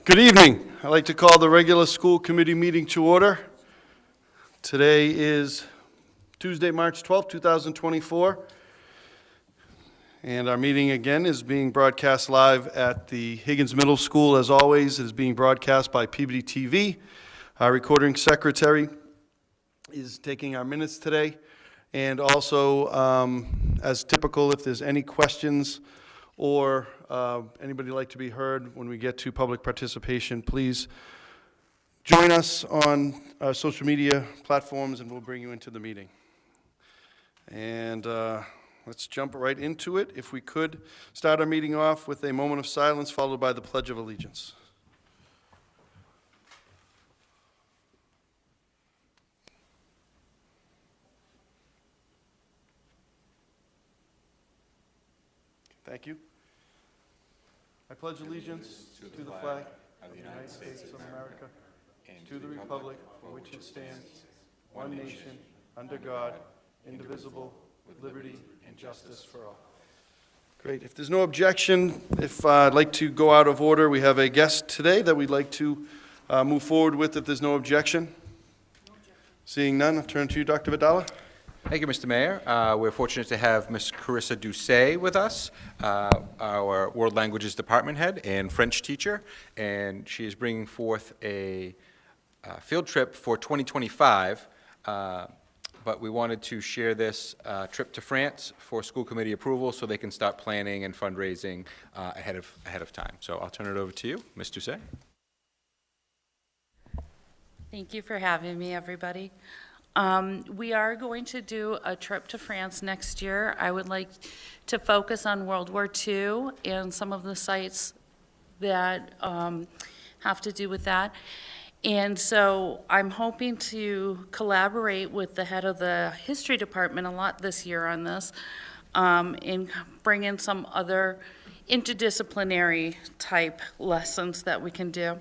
Good evening. I'd like to call the regular school committee meeting to order. Today is Tuesday, March 12th, 2024. And our meeting again is being broadcast live at the Higgins Middle School. As always, it is being broadcast by Peabody TV. Our recording secretary is taking our minutes today. And also, as typical, if there's any questions or anybody like to be heard when we get to public participation, please join us on our social media platforms and we'll bring you into the meeting. And let's jump right into it. If we could start our meeting off with a moment of silence followed by the Pledge of Allegiance. Thank you. I pledge allegiance to the flag of the United States of America and to the republic for which it stands, one nation, under God, indivisible, with liberty and justice for all. Great. If there's no objection, if I'd like to go out of order, we have a guest today that we'd like to move forward with if there's no objection. Seeing none, I'll turn to you, Dr. Vidala. Thank you, Mr. Mayor. We're fortunate to have Ms. Carissa Doucet with us, our World Languages Department head and French teacher, and she is bringing forth a field trip for 2025, but we wanted to share this trip to France for school committee approval so they can start planning and fundraising ahead of time. So I'll turn it over to you, Ms. Doucet. Thank you for having me, everybody. We are going to do a trip to France next year. I would like to focus on World War II and some of the sites that have to do with that. And so I'm hoping to collaborate with the head of the history department a lot this year on this and bring in some other interdisciplinary type lessons that we can do.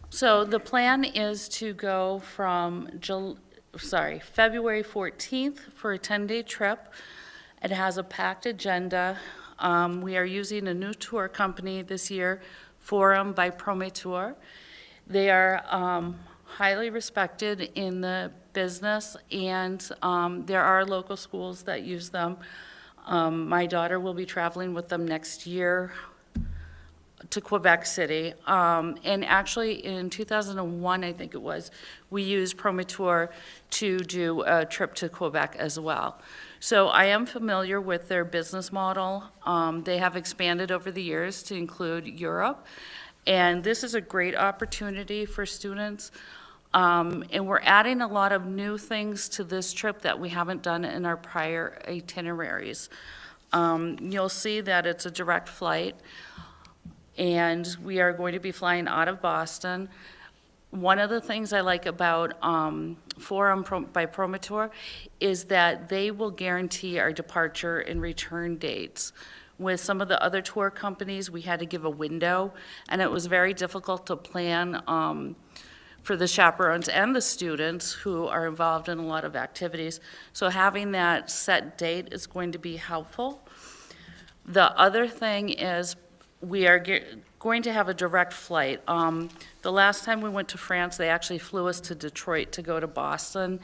So the plan is to go from February 14th for a 10-day trip. It has a packed agenda. We are using a new tour company this year, Forum by Promotour. They are highly respected in the business, and there are local schools that use them. My daughter will be traveling with them next year to Quebec City. And actually in 2001, I think it was, we used Promotour to do a trip to Quebec as well. So I am familiar with their business model. They have expanded over the years to include Europe. And this is a great opportunity for students. And we're adding a lot of new things to this trip that we haven't done in our prior itineraries. You'll see that it's a direct flight. And we are going to be flying out of Boston. One of the things I like about Forum by Promotour is that they will guarantee our departure and return dates. With some of the other tour companies, we had to give a window, and it was very difficult to plan for the chaperones and the students who are involved in a lot of activities. So having that set date is going to be helpful. The other thing is we are going to have a direct flight. The last time we went to France, they actually flew us to Detroit to go to Boston,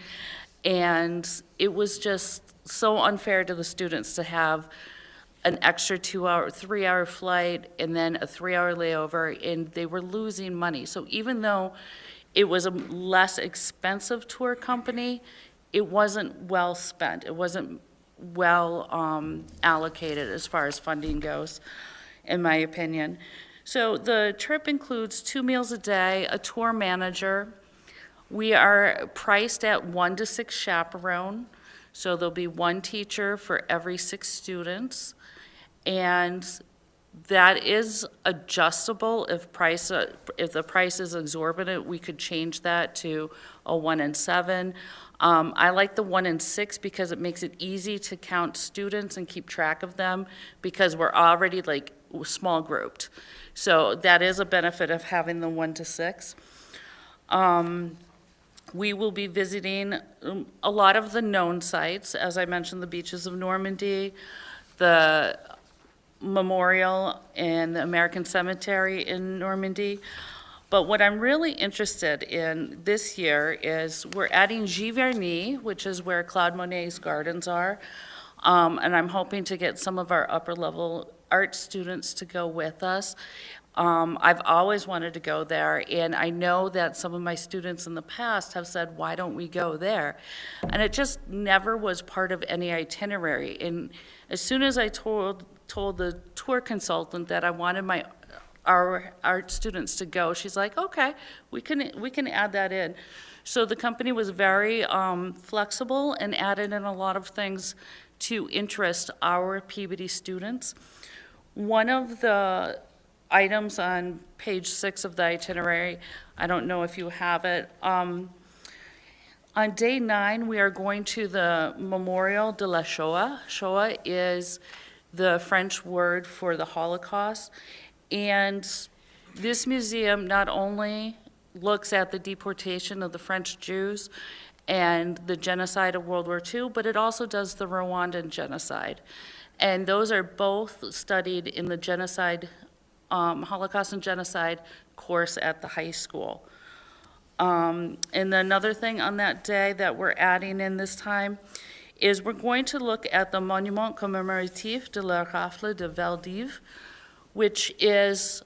and it was just so unfair to the students to have an extra 3-hour flight and then a 3-hour layover, and they were losing money. So even though it was a less expensive tour company, it wasn't well spent. It wasn't well allocated as far as funding goes, in my opinion. So the trip includes 2 meals a day, a tour manager. We are priced at 1 to 6 chaperone, so there'll be 1 teacher for every 6 students. And that is adjustable. If the price is exorbitant, we could change that to a 1 and 7. I like the 1 and 6 because it makes it easy to count students and keep track of them because we're already like small grouped. So that is a benefit of having the 1 to 6. We will be visiting a lot of the known sites. As I mentioned, the beaches of Normandy, the memorial and the American Cemetery in Normandy. But what I'm really interested in this year is we're adding Giverny, which is where Claude Monet's gardens are. And I'm hoping to get some of our upper level art students to go with us. I've always wanted to go there, and I know that some of my students in the past have said, why don't we go there? And it just never was part of any itinerary. And as soon as I told the tour consultant that I wanted our art students to go, she's like, okay, we can add that in. So the company was very flexible and added in a lot of things to interest our Peabody students. One of the items on page 6 of the itinerary, I don't know if you have it. On day 9, we are going to the Memorial de la Shoah. Shoah is the French word for the Holocaust. And this museum not only looks at the deportation of the French Jews and the genocide of World War II, but it also does the Rwandan genocide. And those are both studied in the genocide, Holocaust and genocide course at the high school. And another thing on that day that we're adding in this time is we're going to look at the Monument Commémoratif de la Rafle de Valdiv, which is,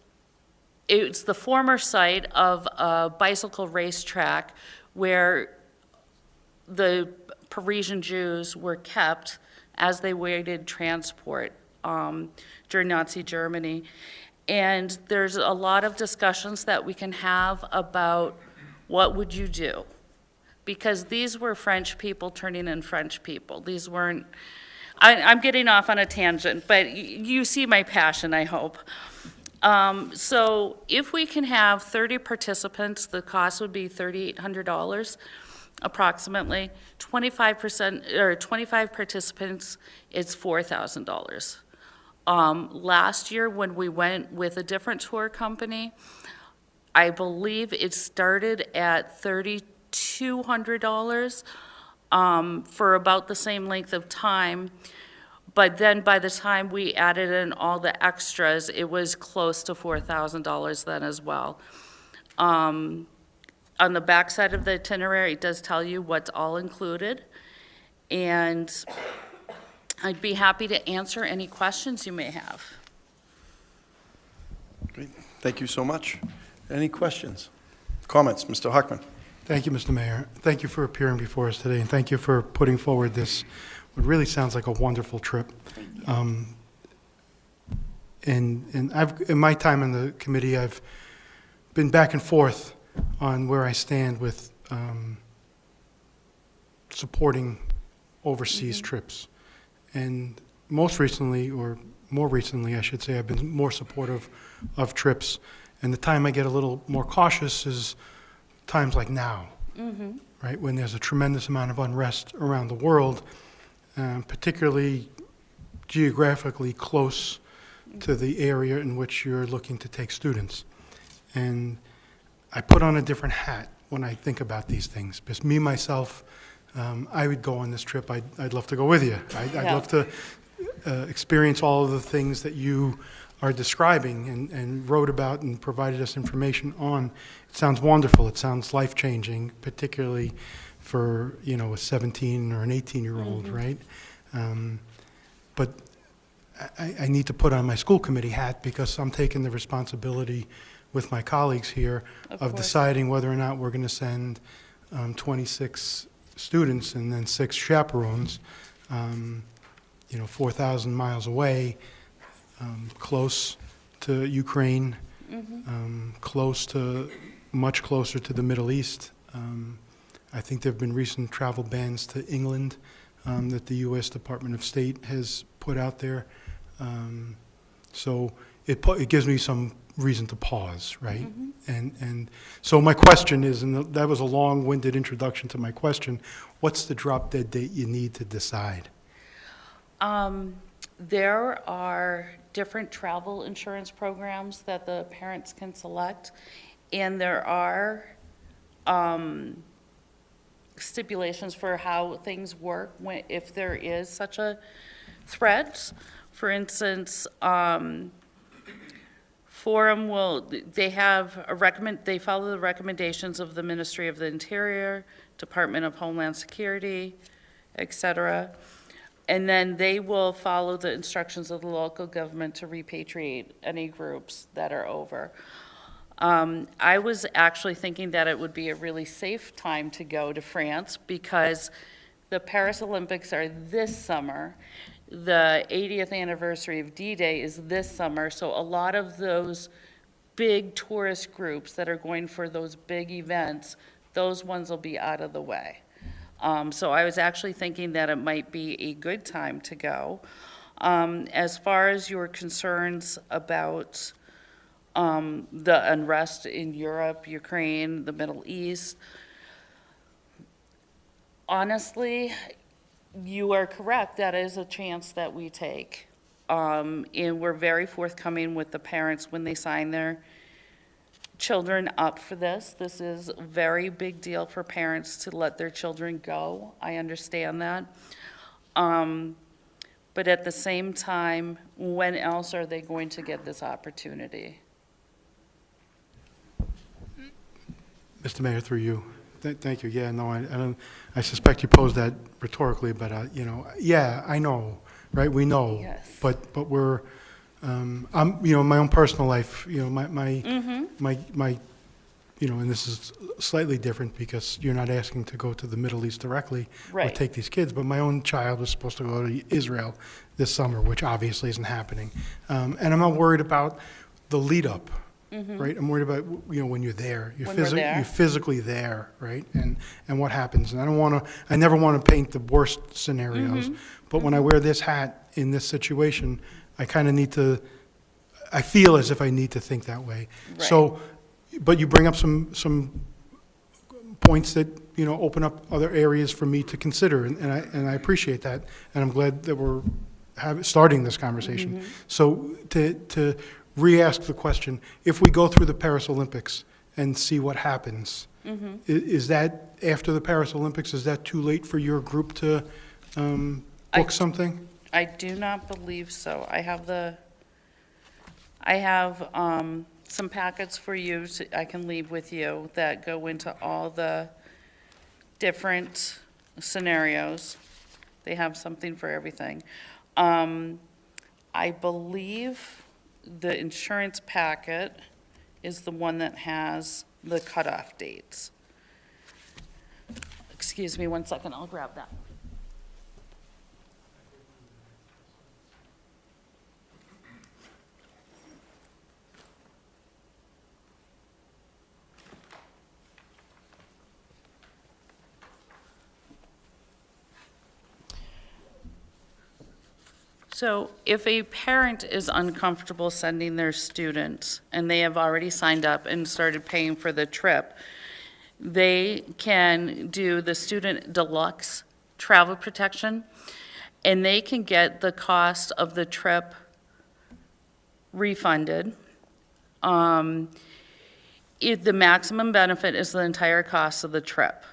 it's the former site of a bicycle racetrack where the Parisian Jews were kept as they waited transport during Nazi Germany. And there's a lot of discussions that we can have about what would you do? Because these were French people turning in French people. These weren't, I'm getting off on a tangent, but you see my passion, I hope. So if we can have 30 participants, the cost would be $3,800 approximately. 25% or 25 participants, it's $4,000. Last year when we went with a different tour company, I believe it started at $3,200 for about the same length of time. But then by the time we added in all the extras, it was close to $4,000 then as well. On the back side of the itinerary, it does tell you what's all included. And I'd be happy to answer any questions you may have. Great. Thank you so much. Any questions? Comments? Mr. Hockman? Thank you, Mr. Mayor. Thank you for appearing before us today, and thank you for putting forward this, what really sounds like a wonderful trip. And I've, in my time in the committee, I've been back and forth on where I stand with supporting overseas trips. And most recently, or more recently, I should say, I've been more supportive of trips. And the time I get a little more cautious is times like now, right, when there's a tremendous amount of unrest around the world, particularly geographically close to the area in which you're looking to take students. And I put on a different hat when I think about these things, because me, myself, I would go on this trip. I'd love to go with you. I'd love to experience all of the things that you are describing and wrote about and provided us information on. It sounds wonderful. It sounds life-changing, particularly for, you know, a 17 or an 18-year-old, right? But I need to put on my school committee hat because I'm taking the responsibility with my colleagues here of deciding whether or not we're going to send 26 students and then 6 chaperones, you know, 4,000 miles away, close to Ukraine, much closer to the Middle East. I think there have been recent travel bans to England that the U.S. Department of State has put out there. So it gives me some reason to pause, right? And so my question is, and that was a long-winded introduction to my question, what's the drop-dead date you need to decide? There are different travel insurance programs that the parents can select, and there are stipulations for how things work if there is such a threat For instance, Forum they have they follow the recommendations of the Ministry of the Interior, Department of Homeland Security, et cetera. And then they will follow the instructions of the local government to repatriate any groups that are over. I was actually thinking that it would be a really safe time to go to France because the Paris Olympics are this summer. The 80th anniversary of D-Day is this summer, so a lot of those big tourist groups that are going for those big events, those ones will be out of the way. So I was actually thinking that it might be a good time to go. As far as your concerns about the unrest in Europe, Ukraine, the Middle East, honestly, you are correct. That is a chance that we take. And we're very forthcoming with the parents when they sign their children up for this. This is a very big deal for parents to let their children go. I understand that. But at the same time, when else are they going to get this opportunity? Mr. Mayor, through you. Thank you. Yeah, no, I don't, I suspect you posed that rhetorically, but, you know, yeah, I know, right? We know. Yes. But we're, I'm, you know, in my own personal life, you know, my, you know, and this is slightly different because you're not asking to go to the Middle East directly or Right. take these kids, but my own child was supposed to go to Israel this summer, which obviously isn't happening. And I'm not worried about the lead up, right? I'm worried about, you know, when you're there, When we're there. you're physically there, right? And what happens. And I never want to paint the worst scenarios, but when I wear this hat in this situation, I kind of need to, I feel as if I need to think that way. Right. So, but you bring up some points that, you know, open up other areas for me to consider, and I appreciate that, and I'm glad that we're starting this conversation. So to re-ask the question, if we go through the Paris Olympics and see what happens, is that after the Paris Olympics, is that too late for your group to book something? I do not believe so. I have some packets for you I can leave with you that go into all the different scenarios. They have something for everything. I believe the insurance packet is the one that has the cutoff dates. Excuse me one second, I'll grab that. So if a parent is uncomfortable sending their student, and they have already signed up and started paying for the trip, they can do the student deluxe travel protection, and they can get the cost of the trip refunded. If the maximum benefit is the entire cost of the trip.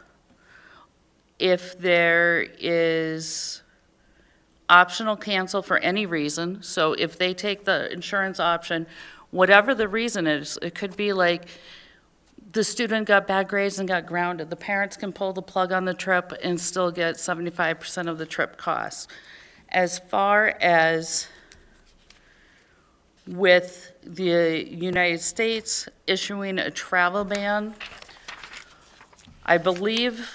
If there is optional cancel for any reason, so if they take the insurance option, whatever the reason is, it could be like the student got bad grades and got grounded. The parents can pull the plug on the trip and still get 75% of the trip costs. As far as with the United States issuing a travel ban, I believe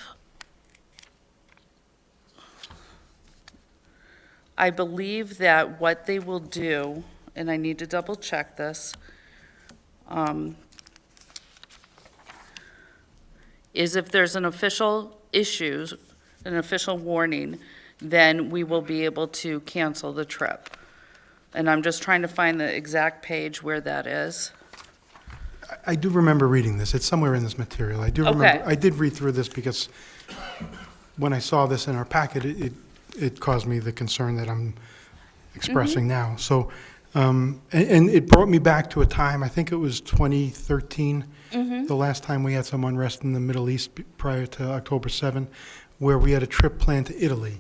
that what they will do, and I need to double check this, is if there's an official issue, an official warning, then we will be able to cancel the trip. And I'm just trying to find the exact page where that is. I do remember reading this. It's somewhere in this material. I do remember. Okay. I did read through this because when I saw this in our packet, it caused me the concern that I'm expressing now. So, and it brought me back to a time, I think it was 2013, the last time we had some unrest in the Middle East prior to October 7, where we had a trip planned to Italy.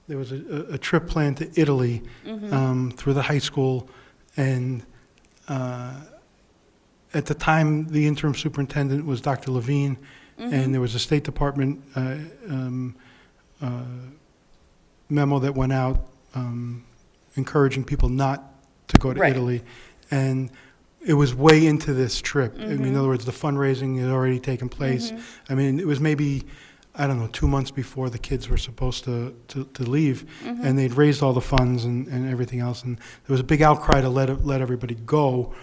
there was a trip planned to Italy through the high school, and at the time, the interim superintendent was Dr. Levine, and there was a State Department memo that went out encouraging people not to go to Right. Italy, and it was way into this trip. I mean, in other words, the fundraising had already taken place. I mean, it was maybe, I don't know, 2 months before the kids were supposed to leave, and they'd raised all the funds and everything else, and there was a big outcry to let everybody go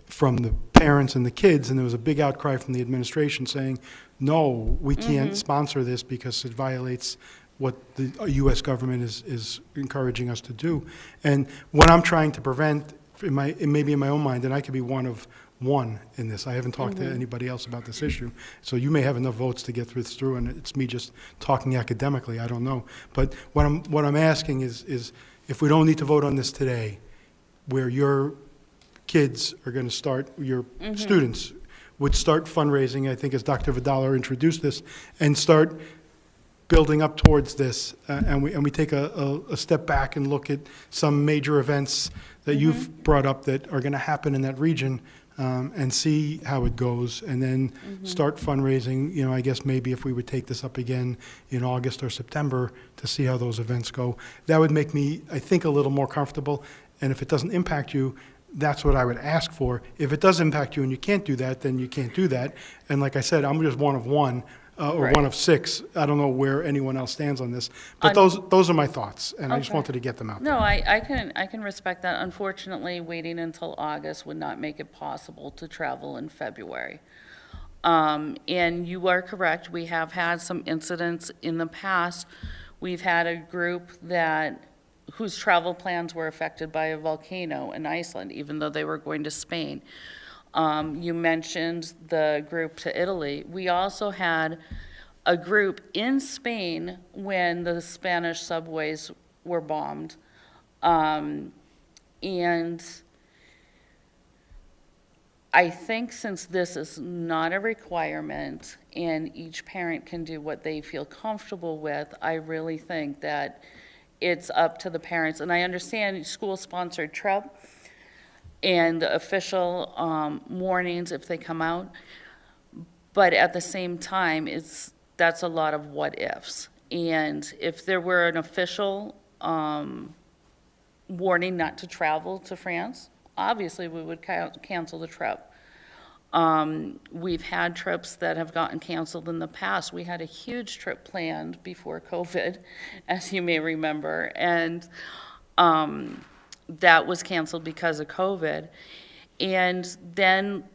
from the parents and the kids, and there was a big outcry from the administration saying, no, we can't sponsor this because it violates what the U.S. government is encouraging us to do. And what I'm trying to prevent, maybe in my own mind, and I could be one of one in this. I haven't talked to anybody else about this issue, so you may have enough votes to get this through, and it's me just talking academically. I don't know. But what I'm asking is if we don't need to vote on this today, where your kids are going to start, your students would start fundraising, I think as Dr. Vidal introduced this, and start building up towards this, and we take a step back and look at some major events that you've brought up that are going to happen in that region, and see how it goes, and then start fundraising. You know, I guess maybe if we would take this up again in August or September to see how those events go, that would make me, I think, a little more comfortable. And if it doesn't impact you, that's what I would ask for. If it does impact you and you can't do that, then you can't do that. And like I said, I'm just one of one, or Right. one of six. I don't know where anyone else stands on this, but those are my thoughts, and I just Okay. wanted to get them out there. No, I can respect that. Unfortunately, waiting until August would not make it possible to travel in February. And you are correct, we have had some incidents in the past. We've had a group whose travel plans were affected by a volcano in Iceland, even though they were going to Spain. You mentioned the group to Italy. We also had a group in Spain when the Spanish subways were bombed. And I think since this is not a requirement and each parent can do what they feel comfortable with, I really think that it's up to the parents. And I understand school-sponsored trip and official warnings if they come out, but at the same time, that's a lot of what-ifs. And if there were an official warning not to travel to France, obviously we would cancel the trip. We've had trips that have gotten canceled in the past. We had a huge trip planned before COVID, as you may remember, and that was canceled because of COVID. And then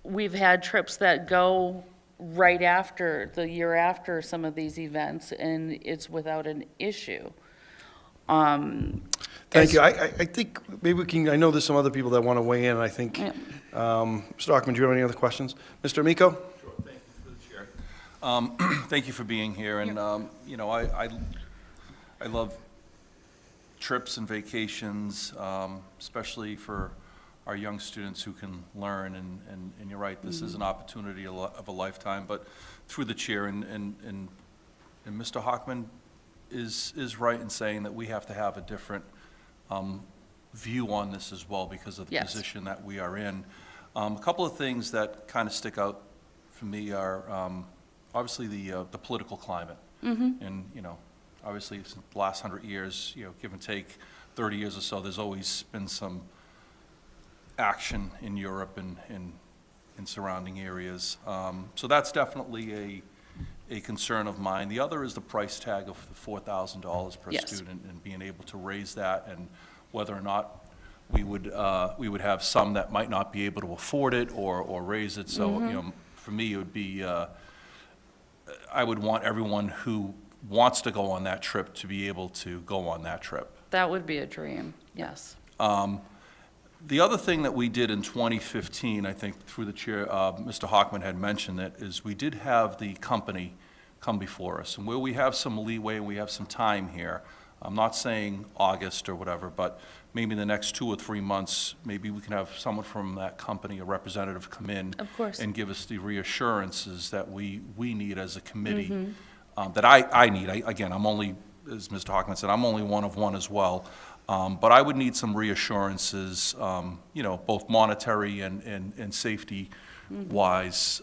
we've had trips that go right after, the year after some of these events, and it's without an issue. Thank you. I think maybe we can, I know there's some other people that want to weigh in, and I think, Yeah. Mr. Hockman, do you have any other questions? Mr. Amico? Sure, thank you for the chair. Thank you for being here, and, you know, I love trips and vacations, especially for our young students who can learn, and you're right, this is an opportunity of a lifetime, but through the chair, and Mr. Hockman is right in saying that we have to have a different view on this as well because of the Yes. position that we are in. A couple of things that kind of stick out for me are obviously the political climate. And, you know, obviously since the last 100 years, you know, give and take 30 years or so, there's always been some action in Europe and in surrounding areas. So that's definitely a concern of mine. The other is the price tag of $4,000 per Yes. student and being able to raise that, and whether or not we would have some that might not be able to afford it or raise it. So, you know, for me, it would be, I would want everyone who wants to go on that trip to be able to go on that trip. That would be a dream, yes. The other thing that we did in 2015, I think through the chair, Mr. Hockman had mentioned it, is we did have the company come before us. And where we have some leeway and we have some time here, I'm not saying August or whatever, but maybe in the next 2 or 3 months, maybe we can have someone from that company, a representative, come in Of course. and give us the reassurances that we need as a committee, that I need. Again, I'm only as Mr. Hockman said, I'm only one of one as well. But I would need some reassurances, both monetary and safety-wise,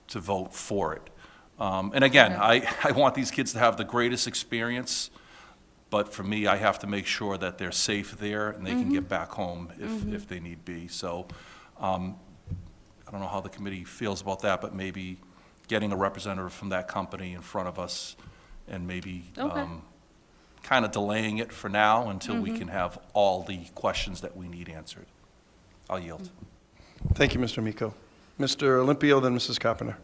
to vote for it. And again, I want these kids to have the greatest experience, but for me, I have to make sure that they're safe there and they can get back home if they need be. So I don't know how the committee feels about that, but maybe getting a representative from that company in front of us and maybe kind of delaying it for now until we can have all the questions that we need answered. I'll yield. Thank you, Mr. Amico. Mr. Olympio, then Mrs. Carpenter.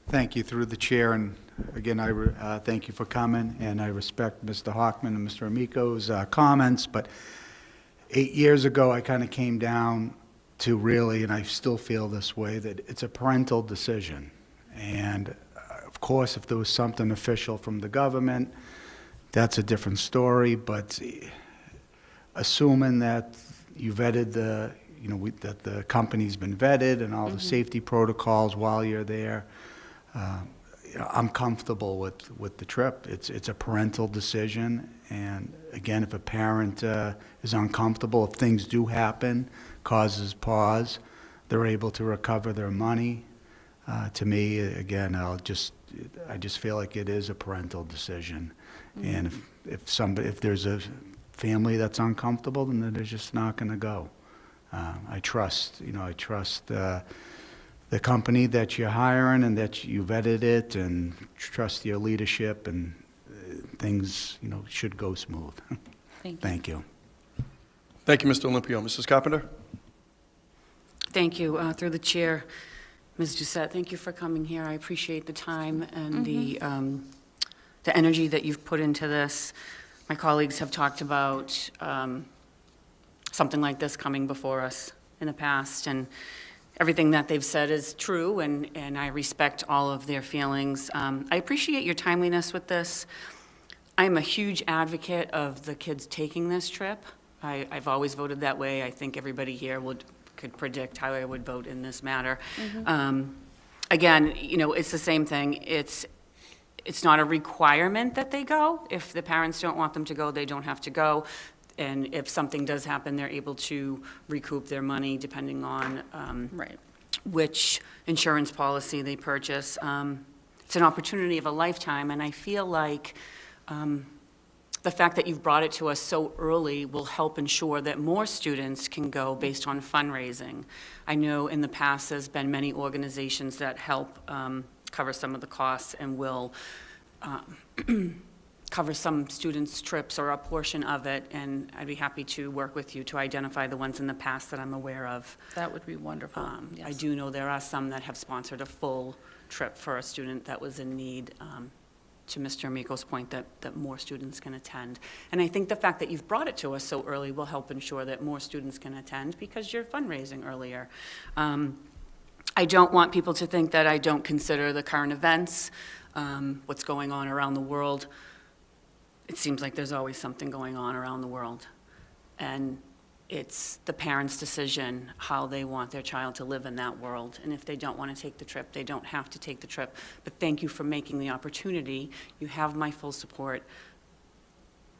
Thank you through the chair, and again, I thank you for coming, and I respect Mr. Hockman and Mr. Amico's comments, but 8 years ago, I kind of came down to really, and I still feel this way, that it's a parental decision. And of course, if there was something official from the government, that's a different story, but assuming that you vetted that the company's been vetted and all the safety protocols while you're there, I'm comfortable with the trip. It's a parental decision, and again, if a parent is uncomfortable, if things do happen, causes pause, they're able to recover their money. To me, again, I just feel like it is a parental decision, and if there's a family that's uncomfortable, then they're just not going to go. I trust the company that you're hiring and that you vetted it, and trust your leadership, and things, should go smooth. Thank you. Thank you, Mr. Olympio. Mrs. Carpenter? Thank you. Through the chair, Ms. Doucette, thank you for coming here. I appreciate the time and the energy that you've put into this. My colleagues have talked about something like this coming before us in the past, and everything that they've said is true, and I respect all of their feelings. I appreciate your timeliness with this. I'm a huge advocate of the kids taking this trip. I've always voted that way. I think everybody here could predict how I would vote in this matter. Again, it's the same thing. It's not a requirement that they go. If the parents don't want them to go, they don't have to go. And if something does happen, they're able to recoup their money depending on which insurance policy they purchase. It's an opportunity of a lifetime, and I feel like the fact that you've brought it to us so early will help ensure that more students can go based on fundraising. I know in the past there's been many organizations that help cover some of the costs and will cover some students' trips or a portion of it, and I'd be happy to work with you to identify the ones in the past that I'm aware of. That would be wonderful. Yes. I do know there are some that have sponsored a full trip for a student that was in need, to Mr. Amico's point that more students can attend. And I think the fact that you've brought it to us so early will help ensure that more students can attend because you're fundraising earlier. I don't want people to think that I don't consider the current events, what's going on around the world. It seems like there's always something going on around the world. And it's the parents' decision how they want their child to live in that world. And if they don't want to take the trip, they don't have to take the trip. But thank you for making the opportunity. You have my full support.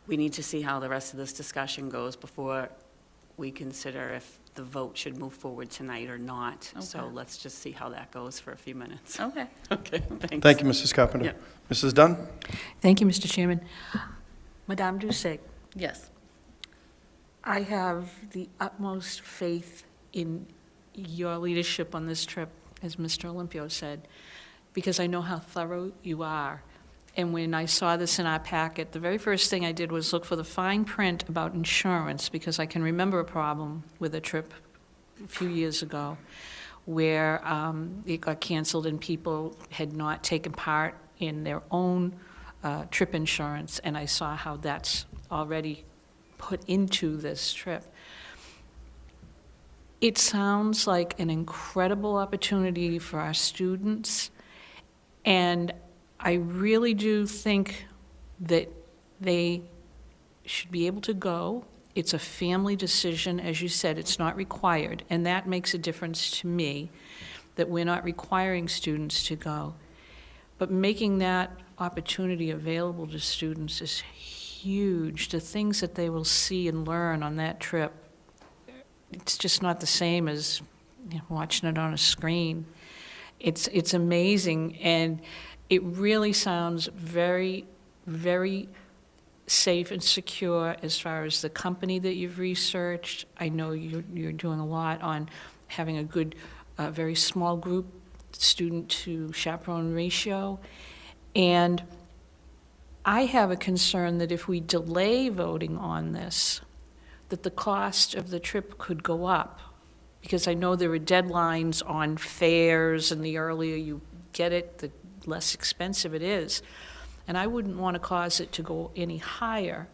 We need to see how the rest of this discussion goes before we consider if the vote should move forward tonight or not. Okay. So let's just see how that goes for a few minutes. Okay. Okay, thanks. Thank you, Mrs. Carpenter. Yeah. Mrs. Dunn? Thank you, Mr. Chairman. Madame Doucette, Yes. I have the utmost faith in your leadership on this trip, as Mr. Olympio said, because I know how thorough you are. And when I saw this in our packet, the very first thing I did was look for the fine print about insurance, because I can remember a problem with a trip a few years ago where it got canceled and people had not taken part in their own trip insurance, and I saw how that's already put into this trip. It sounds like an incredible opportunity for our students, and I really do think that they should be able to go. It's a family decision, as you said, it's not required, and that makes a difference to me, that we're not requiring students to go. But making that opportunity available to students is huge. The things that they will see and learn on that trip, it's just not the same as watching it on a screen. It's amazing, and it really sounds very, very safe and secure as far as the company that you've researched. I know you're doing a lot on having a good, very small group student to chaperone ratio. And I have a concern that if we delay voting on this, that the cost of the trip could go up. Because I know there are deadlines on fares, and the earlier you get it, the less expensive it is. And I wouldn't want to cause it to go any higher.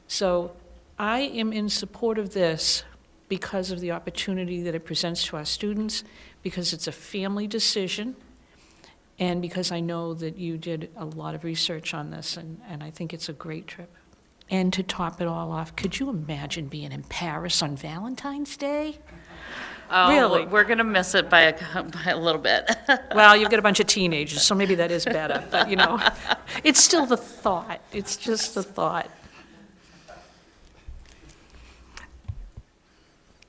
So I am in support of this because of the opportunity that it presents to our students, because it's a family decision, and because I know that you did a lot of research on this, and I think it's a great trip. And to top it all off, could you imagine being in Paris on Valentine's Day? Oh, Really? We're going to miss it by a little bit. Well, you've got a bunch of teenagers, so maybe that is better, but it's still the thought. It's just the thought.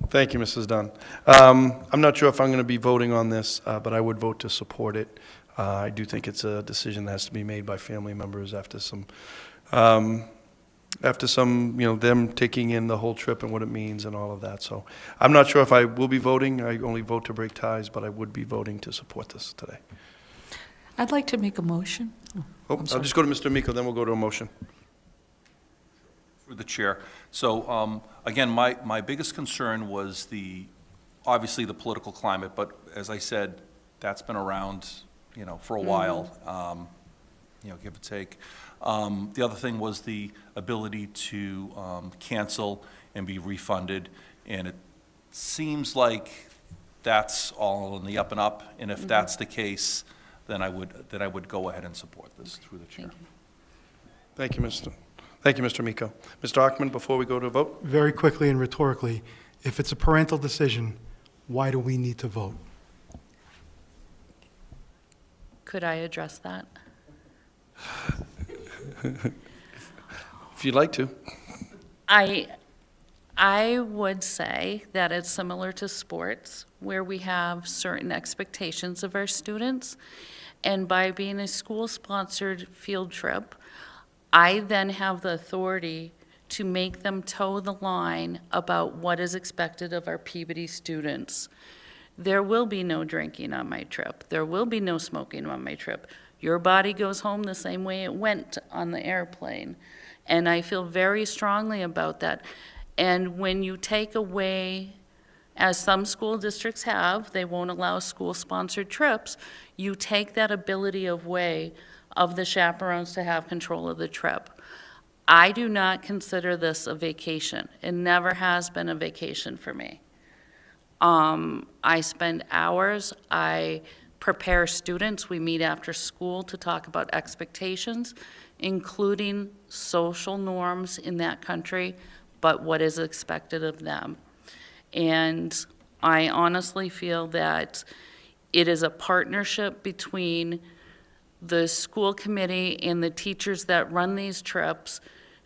Thank you, Mrs. Dunn. I'm not sure if I'm going to be voting on this, but I would vote to support it. I do think it's a decision that has to be made by family members after some, them taking in the whole trip and what it means and all of that. So I'm not sure if I will be voting. I only vote to break ties, but I would be voting to support this today. I'd like to make a motion. Oh, I'll just go to Mr. Miko, then we'll go to a motion. Through the chair. So, again, my biggest concern was obviously the political climate, but as I said, that's been around, for a while, give or take. The other thing was the ability to cancel and be refunded, and it seems like that's all in the up and up, and if that's the case, then I would go ahead and support this through the chair. Thank you, Mr. Miko. Mr. Hockman, before we go to a vote? Very quickly and rhetorically, if it's a parental decision, why do we need to vote? Could I address that? If you'd like to. I would say that it's similar to sports, where we have certain expectations of our students, and by being a school-sponsored field trip, I then have the authority to make them toe the line about what is expected of our Peabody students. There will be no drinking on my trip. There will be no smoking on my trip. Your body goes home the same way it went on the airplane. And I feel very strongly about that. And when you take away, as some school districts have, they won't allow school-sponsored trips, you take that ability away of the chaperones to have control of the trip. I do not consider this a vacation. It never has been a vacation for me. I spend hours, I prepare students, we meet after school to talk about expectations, including social norms in that country, but what is expected of them. And I honestly feel that it is a partnership between the school committee and the teachers that run these trips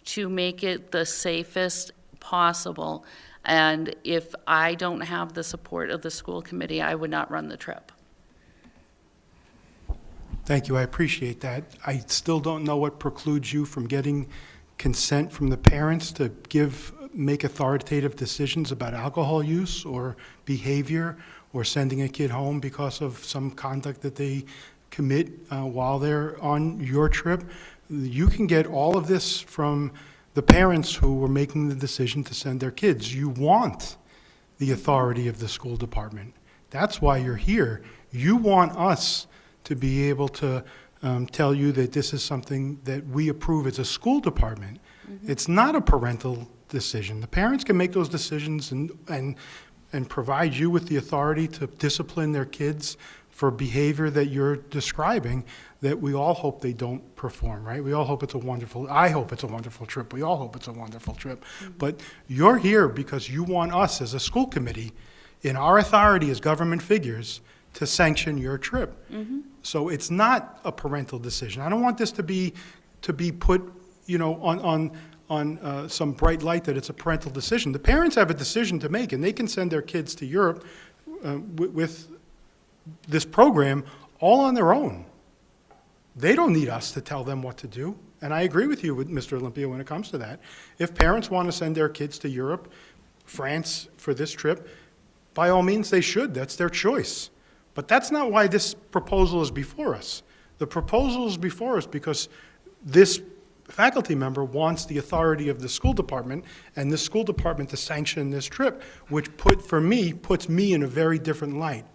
to make it the safest possible. And if I don't have the support of the school committee, I would not run the trip. Thank you, I appreciate that. I still don't know what precludes you from getting consent from the parents to make authoritative decisions about alcohol use or behavior or sending a kid home because of some conduct that they commit while they're on your trip. You can get all of this from the parents who were making the decision to send their kids. You want the authority of the school department. That's why you're here. You want us to be able to tell you that this is something that we approve as a school department. Mm-hmm. It's not a parental decision. The parents can make those decisions and provide you with the authority to discipline their kids for behavior that you're describing that we all hope they don't perform, right? We all hope I hope it's a wonderful trip. We all hope it's a wonderful trip. Mm-hmm. But you're here because you want us as a school committee, in our authority as government figures, to sanction your trip. So it's not a parental decision. I don't want this to be put, you know, on some bright light that it's a parental decision. The parents have a decision to make, and they can send their kids to Europe with this program all on their own. They don't need us to tell them what to do. And I agree with you, with Mr. Olympia, when it comes to that. If parents want to send their kids to Europe, France, for this trip, by all means, they should. That's their choice. But that's not why this proposal is before us. The proposal is before us because this faculty member wants the authority of the school department and the school department to sanction this trip, which puts me in a very different light,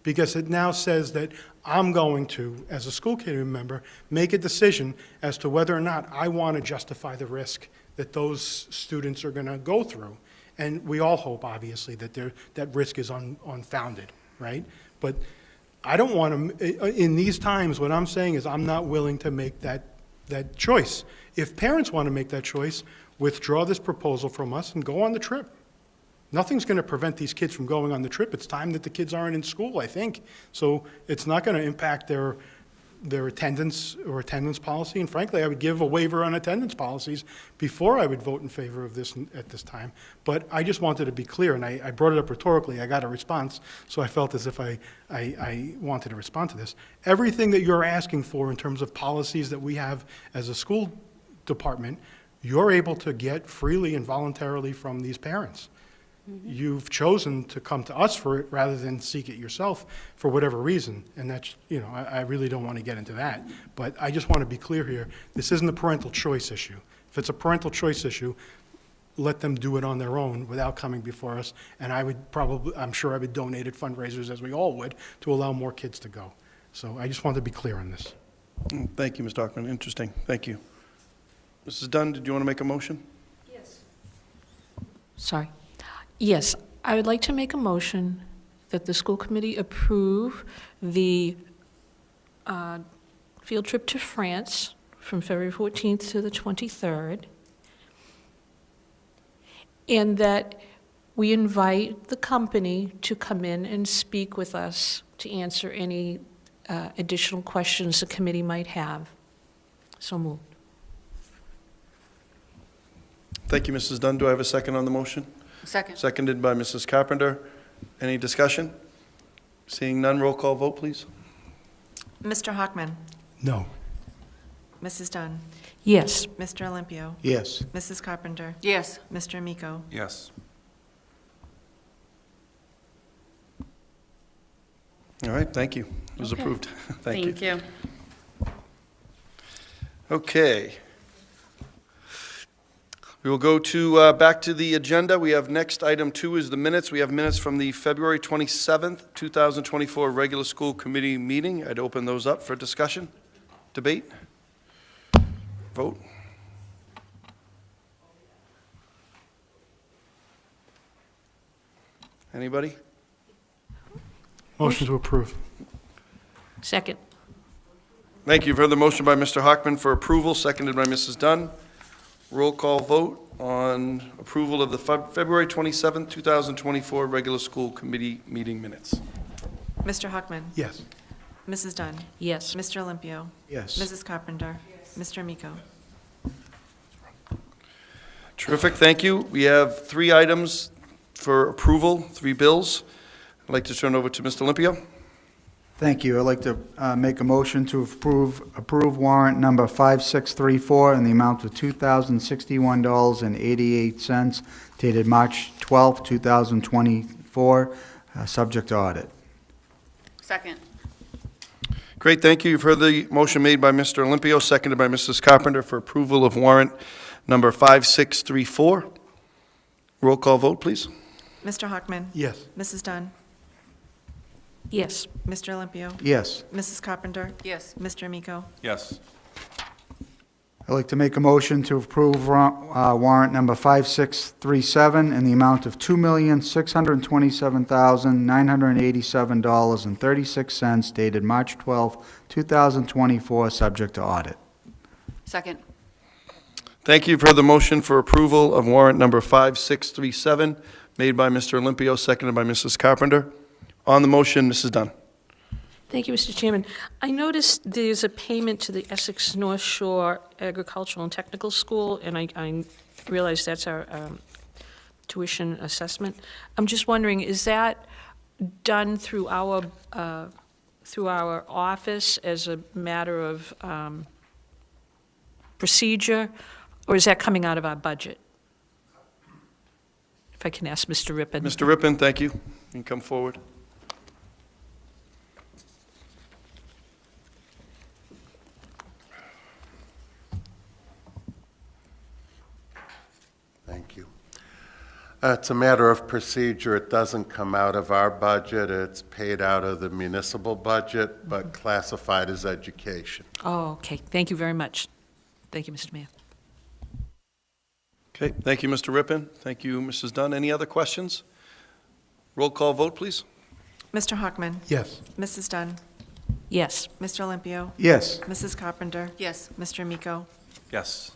because it now says that I'm going to, as a school committee member, make a decision as to whether or not I want to justify the risk that those students are going to go through. And we all hope, obviously, that that risk is unfounded, right? But I don't want to, in these times, what I'm saying is I'm not willing to make that choice. If parents want to make that choice, withdraw this proposal from us and go on the trip. Nothing's going to prevent these kids from going on the trip. It's time that the kids aren't in school, I think. So it's not going to impact their attendance or attendance policy. And frankly, I would give a waiver on attendance policies before I would vote in favor of this at this time. But I just wanted to be clear, and I brought it up rhetorically. I got a response, so I felt as if I wanted to respond to this. Everything that you're asking for in terms of policies that we have as a school department, you're able to get freely and voluntarily from these parents. You've chosen to come to us for it rather than seek it yourself for whatever reason. And that's, you know, I really don't want to get into that. But I just want to be clear here. This isn't a parental choice issue. If it's a parental choice issue, let them do it on their own without coming before us. And I'm sure I would donate at fundraisers, as we all would, to allow more kids to go. So I just wanted to be clear on this. Thank you, Mr. Hockman. Interesting. Thank you. Mrs. Dunn, did you want to make a motion? Sorry. Yes, I would like to make a motion that the school committee approve the field trip to France from February 14th to the 23rd, and that we invite the company to come in and speak with us to answer any additional questions the committee might have. So moved. Thank you, Mrs. Dunn. Do I have a second on the motion? Second. Seconded by Mrs. Carpenter. Any discussion? Seeing none, roll call vote, please. Mr. Hockman. No. Mrs. Dunn. Yes. Mr. Olympio. Yes. Mrs. Carpenter. Yes. Mr. Amico. Yes. All right, thank you. It was Okay. approved. Thank you. Thank you. Okay. We will go to, back to the agenda. We have next item 2 is the minutes. We have minutes from the February 27th, 2024 regular school committee meeting. I'd open those up for discussion, debate, vote. Anybody? Motion to approve. Second. Thank you. You've heard the motion by Mr. Hockman for approval, seconded by Mrs. Dunn. Roll call vote on approval of the February 27th, 2024 regular school committee meeting minutes. Mr. Hockman. Yes. Mrs. Dunn. Yes. Mr. Olympio. Yes. Mrs. Carpenter. Mr. Amico. Terrific, thank you. We have 3 items for approval, 3 bills. I'd like to turn over to Mr. Olympio. Thank you. I'd like to make a motion to approve warrant number 5634 in the amount of $2,061.88 dated March 12, 2024, subject to audit. Second. Great, thank you. You've heard the motion made by Mr. Olympio, seconded by Mrs. Carpenter for approval of warrant number 5634. Roll call vote, please. Mr. Hockman. Yes. Mrs. Dunn. Yes. Mr. Olympio. Yes. Mrs. Carpenter. Yes. Mr. Amico. Yes. I'd like to make a motion to approve warrant number 5637 in the amount of $2,627,987.36 dated March 12, 2024, subject to audit. Second. Thank you. You've heard the motion for approval of warrant number 5637 made by Mr. Olympio, seconded by Mrs. Carpenter. On the motion, Mrs. Dunn. Thank you, Mr. Chairman. I noticed there's a payment to the Essex North Shore Agricultural and Technical School, and I realize that's our tuition assessment. I'm just wondering, is that done through our office as a matter of procedure, or is that coming out of our budget? If I can ask Mr. Rippon. Mr. Rippon, thank you. You can come forward. Thank you. It's a matter of procedure. It doesn't come out of our budget. It's paid out of the municipal budget, but classified as education. Oh, okay. Thank you very much. Thank you, Mr. Mayor. Okay, thank you, Mr. Rippon. Thank you, Mrs. Dunn. Any other questions? Roll call vote, please. Mr. Hockman. Yes. Mrs. Dunn. Yes. Mr. Olympio. Yes. Mrs. Carpenter. Yes. Mr. Miko. Yes.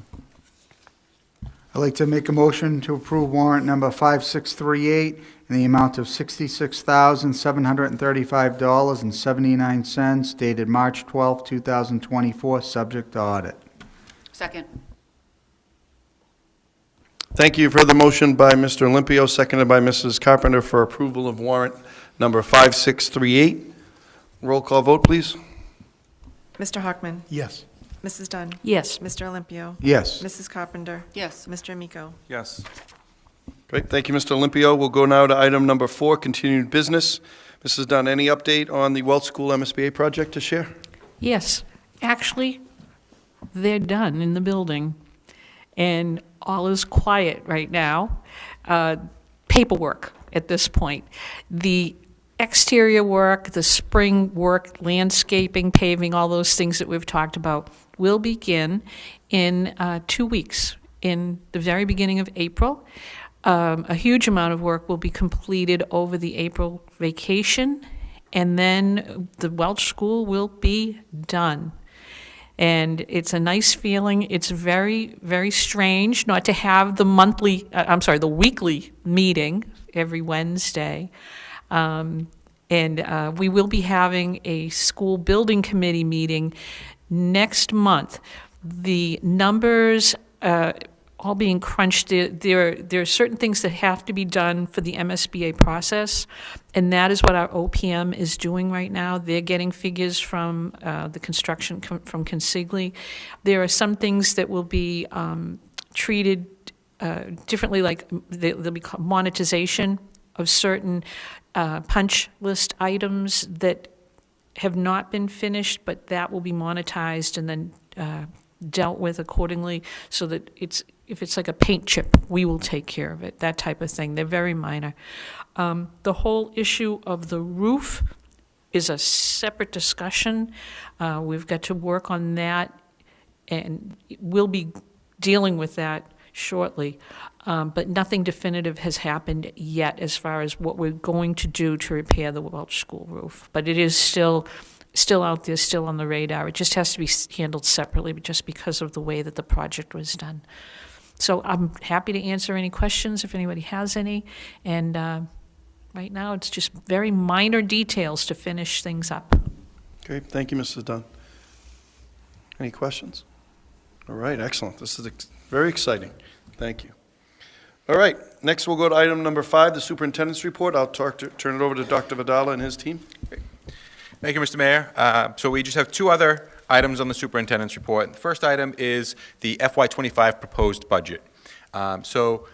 I'd like to make a motion to approve warrant number 5638 in the amount of $66,735.79 dated March 12, 2024, subject to audit. Second. Thank you. You've heard the motion by Mr. Olympio, seconded by Mrs. Carpenter for approval of warrant number 5638. Roll call vote, please. Mr. Hockman. Yes. Mrs. Dunn. Yes. Mr. Olympio. Yes. Mrs. Carpenter. Yes. Mr. Miko. Yes. Great, thank you, Mr. Olympio. We'll go now to item number 4, continued business. Mrs. Dunn, any update on the Welch School MSBA project to share? Yes. Actually, they're done in the building, and all is quiet right now. Paperwork at this point. The exterior work, the spring work, landscaping, paving, all those things that we've talked about will begin in 2 weeks, in the very beginning of April. A huge amount of work will be completed over the April vacation, and then the Welch School will be done. And it's a nice feeling. It's very, very strange not to have the weekly meeting every Wednesday. And we will be having a school building committee meeting next month. The numbers all being crunched. There are certain things that have to be done for the MSBA process, and that is what our OPM is doing right now. They're getting figures from the construction from Consigli. There are some things that will be treated differently, like there'll be monetization of certain punch list items that have not been finished, but that will be monetized and then dealt with accordingly, so that if it's like a paint chip, we will take care of it, that type of thing. They're very minor. The whole issue of the roof is a separate discussion. We've got to work on that, and we'll be dealing with that shortly. But nothing definitive has happened yet as far as what we're going to do to repair the Welch School roof. But it is still out there, still on the radar. It just has to be handled separately, just because of the way that the project was done. So I'm happy to answer any questions if anybody has any. And right now, it's just very minor details to finish things up. Okay, thank you, Mrs. Dunn. Any questions? All right, excellent. This is very exciting. Thank you. All right, next we'll go to item number 5, the superintendent's report. I'll turn it over to Dr. Vidala and his team. Thank you, Mr. Mayor. So we just have 2 other items on the superintendent's report. The first item is the FY25 proposed budget. So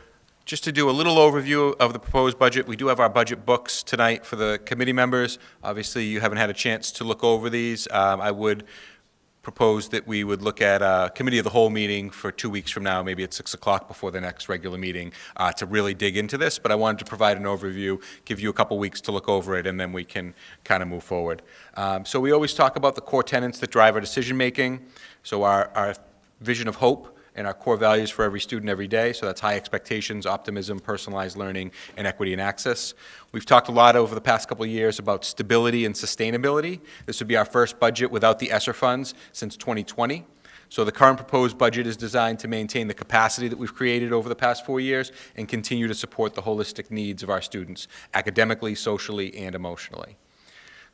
just to do a little overview of the proposed budget, we do have our budget books tonight for the committee members. Obviously, you haven't had a chance to look over these. I would propose that we would look at a committee of the whole meeting for 2 weeks from now, maybe at 6 o'clock before the next regular meeting, to really dig into this. But I wanted to provide an overview, give you a couple weeks to look over it, and then we can kind of move forward. So we always talk about the core tenets that drive our decision-making. So our vision of hope and our core values for every student every day. So that's high expectations, optimism, personalized learning, and equity and access. We've talked a lot over the past couple of years about stability and sustainability. This would be our first budget without the ESSER funds since 2020. So the current proposed budget is designed to maintain the capacity that we've created over the past 4 years and continue to support the holistic needs of our students, academically, socially, and emotionally.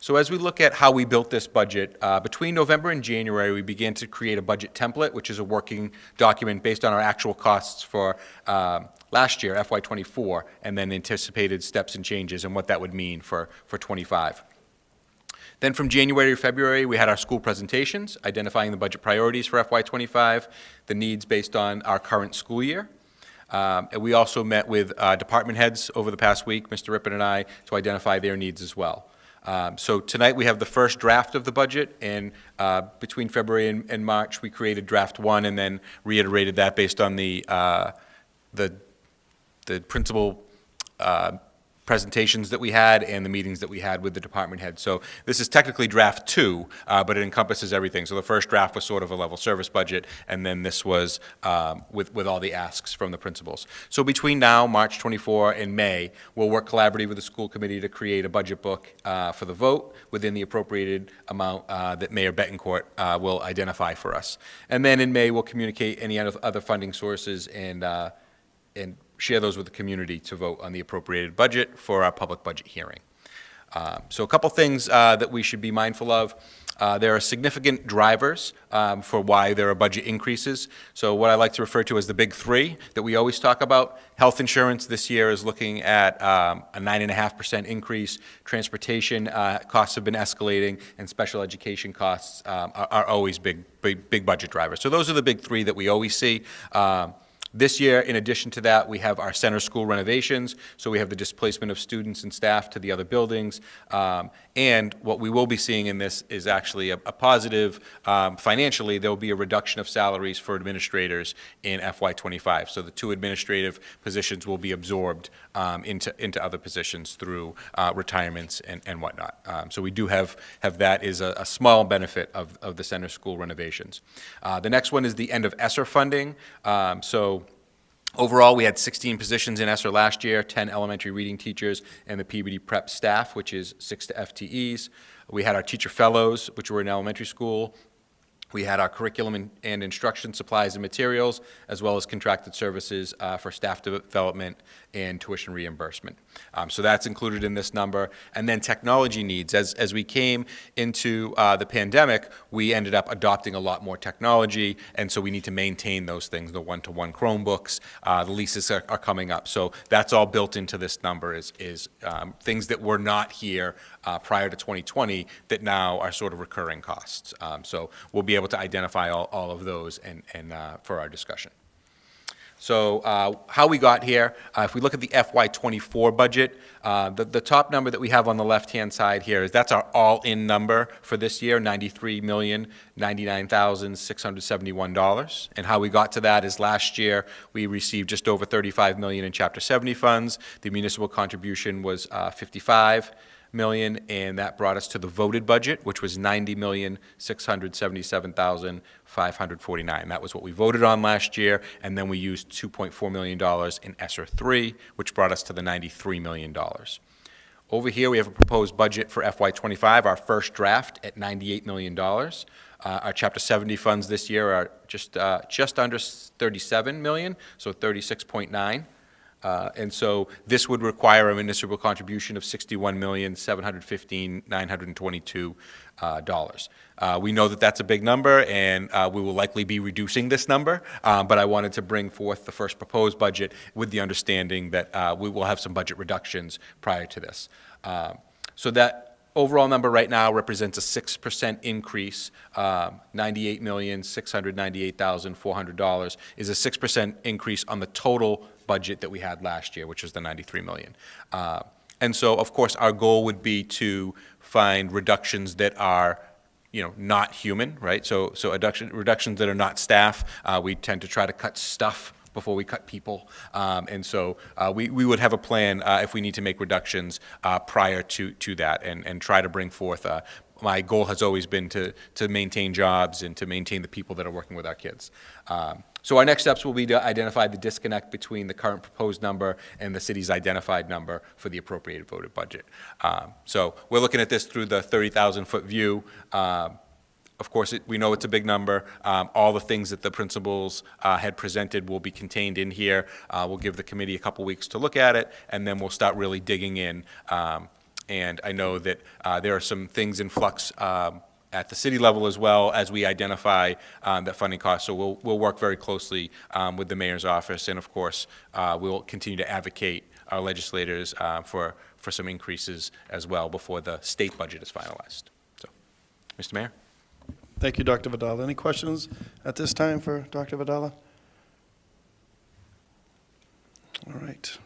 So as we look at how we built this budget, between November and January, we began to create a budget template, which is a working document based on our actual costs for last year, FY24, and then anticipated steps and changes and what that would mean for '25. Then from January to February, we had our school presentations, identifying the budget priorities for FY25, the needs based on our current school year. And we also met with department heads over the past week, Mr. Rippon and I, to identify their needs as well. So tonight we have the first draft of the budget, and between February and March, we created draft 1 and then reiterated that based on the principal presentations that we had and the meetings that we had with the department head. So this is technically draft 2, but it encompasses everything. So the first draft was sort of a level service budget, and then this was with all the asks from the principals. So between now, March 24, and May, we'll work collaboratively with the school committee to create a budget book for the vote within the appropriated amount that Mayor Betancourt will identify for us. And then in May, we'll communicate any other funding sources and share those with the community to vote on the appropriated budget for our public budget hearing. So a couple things that we should be mindful of. There are significant drivers for why there are budget increases. So what I like to refer to as the big 3 that we always talk about. Health insurance this year is looking at a 9.5% increase. Transportation costs have been escalating, and special education costs are always big budget drivers. So those are the big 3 that we always see. This year, in addition to that, we have our center school renovations, so we have the displacement of students and staff to the other buildings, and what we will be seeing in this is actually a positive. Financially, there will be a reduction of salaries for administrators in FY25, so the 2 administrative positions will be absorbed into other positions through retirements and whatnot. So we do have that is a small benefit of the center school renovations. The next one is the end of ESSER funding. So overall, we had 16 positions in ESSER last year, 10 elementary reading teachers, and the Peabody prep staff, which is 6 FTEs. We had our teacher fellows, which were in elementary school. We had our curriculum and instruction supplies and materials, as well as contracted services for staff development and tuition reimbursement. So that's included in this number. And then technology needs. As we came into the pandemic, we ended up adopting a lot more technology, and so we need to maintain those things, the one-to-one Chromebooks, the leases are coming up. So that's all built into this number is things that were not here prior to 2020 that now are sort of recurring costs. So we'll be able to identify all of those and for our discussion. So how we got here, if we look at the FY24 budget, the top number that we have on the left-hand side here is that's our all-in number for this year, $93,099,671. And how we got to that is last year we received just over $35 million in Chapter 70 funds. The municipal contribution was $55 million, and that brought us to the voted budget, which was $90,677,549. That was what we voted on last year, and then we used $2.4 million in ESSER 3, which brought us to the $93 million. Over here, we have a proposed budget for FY25, our first draft at $98 million. Our Chapter 70 funds this year are just under $37 million, so 36.9. And so this would require a municipal contribution of $61,715,922. We know that that's a big number, and we will likely be reducing this number, but I wanted to bring forth the first proposed budget with the understanding that we will have some budget reductions prior to this. So that overall number right now represents a 6% increase. $98,698,400 is a 6% increase on the total budget that we had last year, which was the $93 million. And so, of course, our goal would be to find reductions that are not human, right? So reductions that are not staff. We tend to try to cut stuff before we cut people. And so we would have a plan if we need to make reductions prior to that and try to bring forth. My goal has always been to maintain jobs and to maintain the people that are working with our kids. So our next steps will be to identify the disconnect between the current proposed number and the city's identified number for the appropriated voted budget. So we're looking at this through the 30,000-foot view. Of course, we know it's a big number. All the things that the principals had presented will be contained in here. We'll give the committee a couple weeks to look at it, and then we'll start really digging in And I know that there are some things in flux at the city level as well as we identify that funding cost. So we'll work very closely with the mayor's office, and of course, we'll continue to advocate our legislators for some increases as well before the state budget is finalized. So, Mr. Mayor? Thank you, Dr. Vidal. Any questions at this time for Dr. Vidal? All right.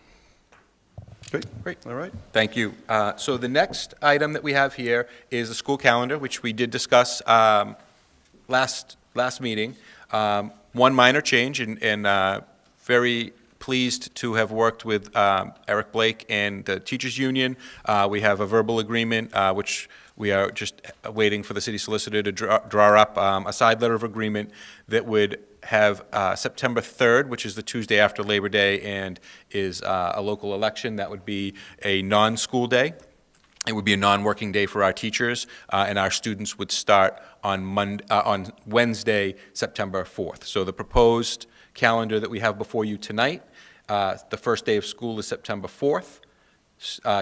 Great. All right. Thank you. So the next item that we have here is the school calendar, which we did discuss last meeting. One minor change, and very pleased to have worked with Eric Blake and the teachers union. We have a verbal agreement, which we are just waiting for the city solicitor to draw up a side letter of agreement that would have September 3rd, which is the Tuesday after Labor Day and is a local election. That would be a non-school day. It would be a non-working day for our teachers, and our students would start on Wednesday, September 4th. So the proposed calendar that we have before you tonight, the first day of school is September 4th.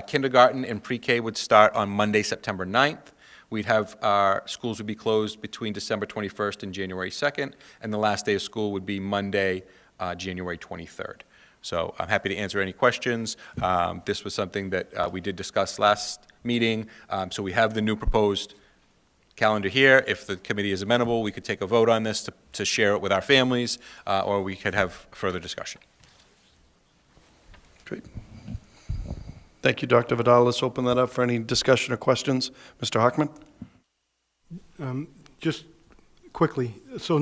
Kindergarten and pre-K would start on Monday, September 9th. We'd have our schools would be closed between December 21st and January 2nd, and the last day of school would be Monday, January 23rd. So I'm happy to answer any questions. This was something that we did discuss last meeting. So we have the new proposed calendar here. If the committee is amenable, we could take a vote on this to share it with our families, or we could have further discussion. Great. Thank you, Dr. Vidal. Let's open that up for any discussion or questions. Mr. Hockman? Just quickly, so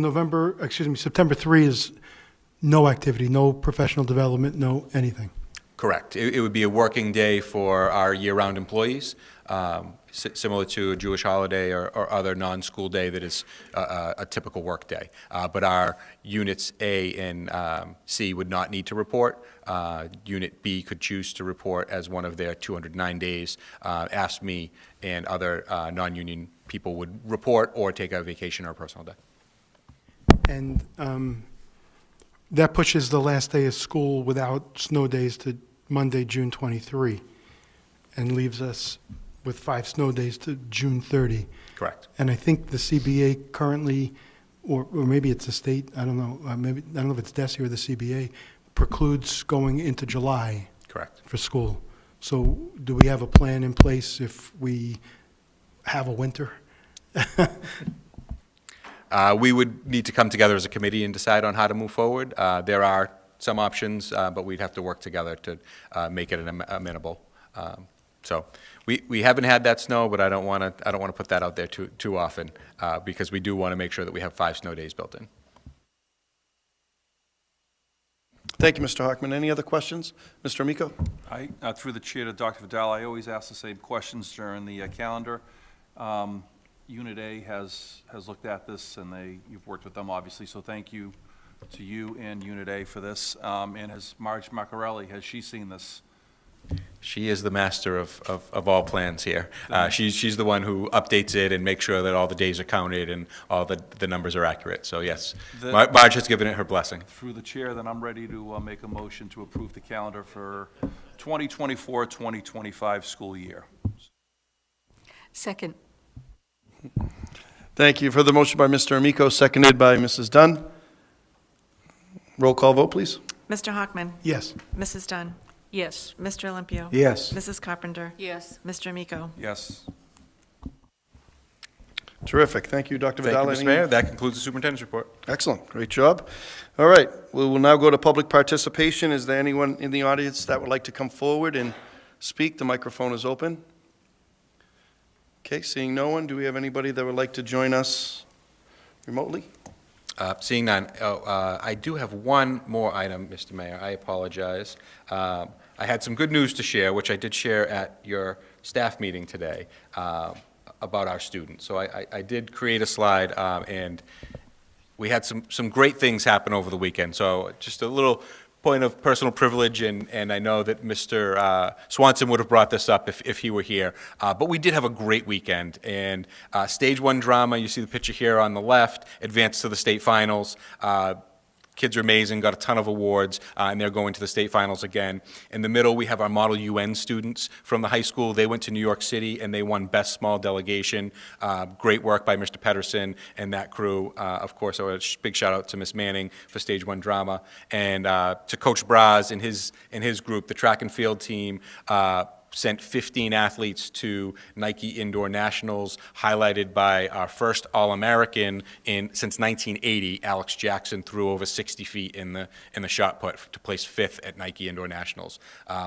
September 3 is no activity, no professional development, no anything. Correct. It would be a working day for our year-round employees, similar to a Jewish holiday or other non-school day that is a typical work day. But our units A and C would not need to report. Unit B could choose to report as one of their 209 days. AFSCME and other non-union people would report or take a vacation or a personal day. And that pushes the last day of school without snow days to Monday, June 23, and leaves us with 5 snow days to June 30. Correct. And I think the CBA currently, or maybe it's the state, I don't know, maybe I don't know if it's DESE or the CBA, precludes going into July. Correct. For school. So do we have a plan in place if we have a winter? We would need to come together as a committee and decide on how to move forward. There are some options, but we'd have to work together to make it amenable. So we haven't had that snow, but I don't want to put that out there too often because we do want to make sure that we have 5 snow days built in. Thank you, Mr. Hockman. Any other questions? Mr. Amico? Through the chair to Dr. Vidal, I always ask the same questions during the calendar. Unit A has looked at this, and you've worked with them, obviously, so thank you to you and Unit A for this. And has Marge Maccarelli, has she seen this? She is the master of all plans here. She's the one who updates it and makes sure that all the days are counted and all the numbers are accurate. So yes, Marge has given it her blessing. Through the chair, then I'm ready to make a motion to approve the calendar for 2024-2025 school year. Second. Thank you. For the motion by Mr. Amico, seconded by Mrs. Dunn. Roll call vote, please. Mr. Hockman? Yes. Mrs. Dunn? Yes. Mr. Olympio? Yes. Mrs. Carpenter? Yes. Mr. Amico? Yes. Terrific. Thank you, Dr. Thank Vidal. you, Mr. Mayor. That concludes the superintendent's report. Excellent. Great job. All right. We will now go to public participation. Is there anyone in the audience that would like to come forward and speak? The microphone is open. Okay, seeing no one, do we have anybody that would like to join us remotely? Seeing none, I do have one more item, Mr. Mayor. I apologize. I had some good news to share, which I did share at your staff meeting today about our students. So I did create a slide, and we had some great things happen over the weekend. So just a little point of personal privilege, and I know that Mr. Swanson would have brought this up if he were here. But we did have a great weekend, and Stage 1 drama, you see the picture here on the left, advanced to the state finals. Kids are amazing, got a ton of awards, and they're going to the state finals again. In the middle, we have our Model UN students from the high school. They went to New York City, and they won Best Small Delegation. Great work by Mr. Pedersen and that crew. Of course, a big shout out to Miss Manning for Stage 1 drama, and to Coach Braz and his group, the track and field team. Sent 15 athletes to Nike Indoor Nationals, highlighted by our first All-American since 1980. Alex Jackson threw over 60 feet in the shot put to place 5th at Nike Indoor Nationals.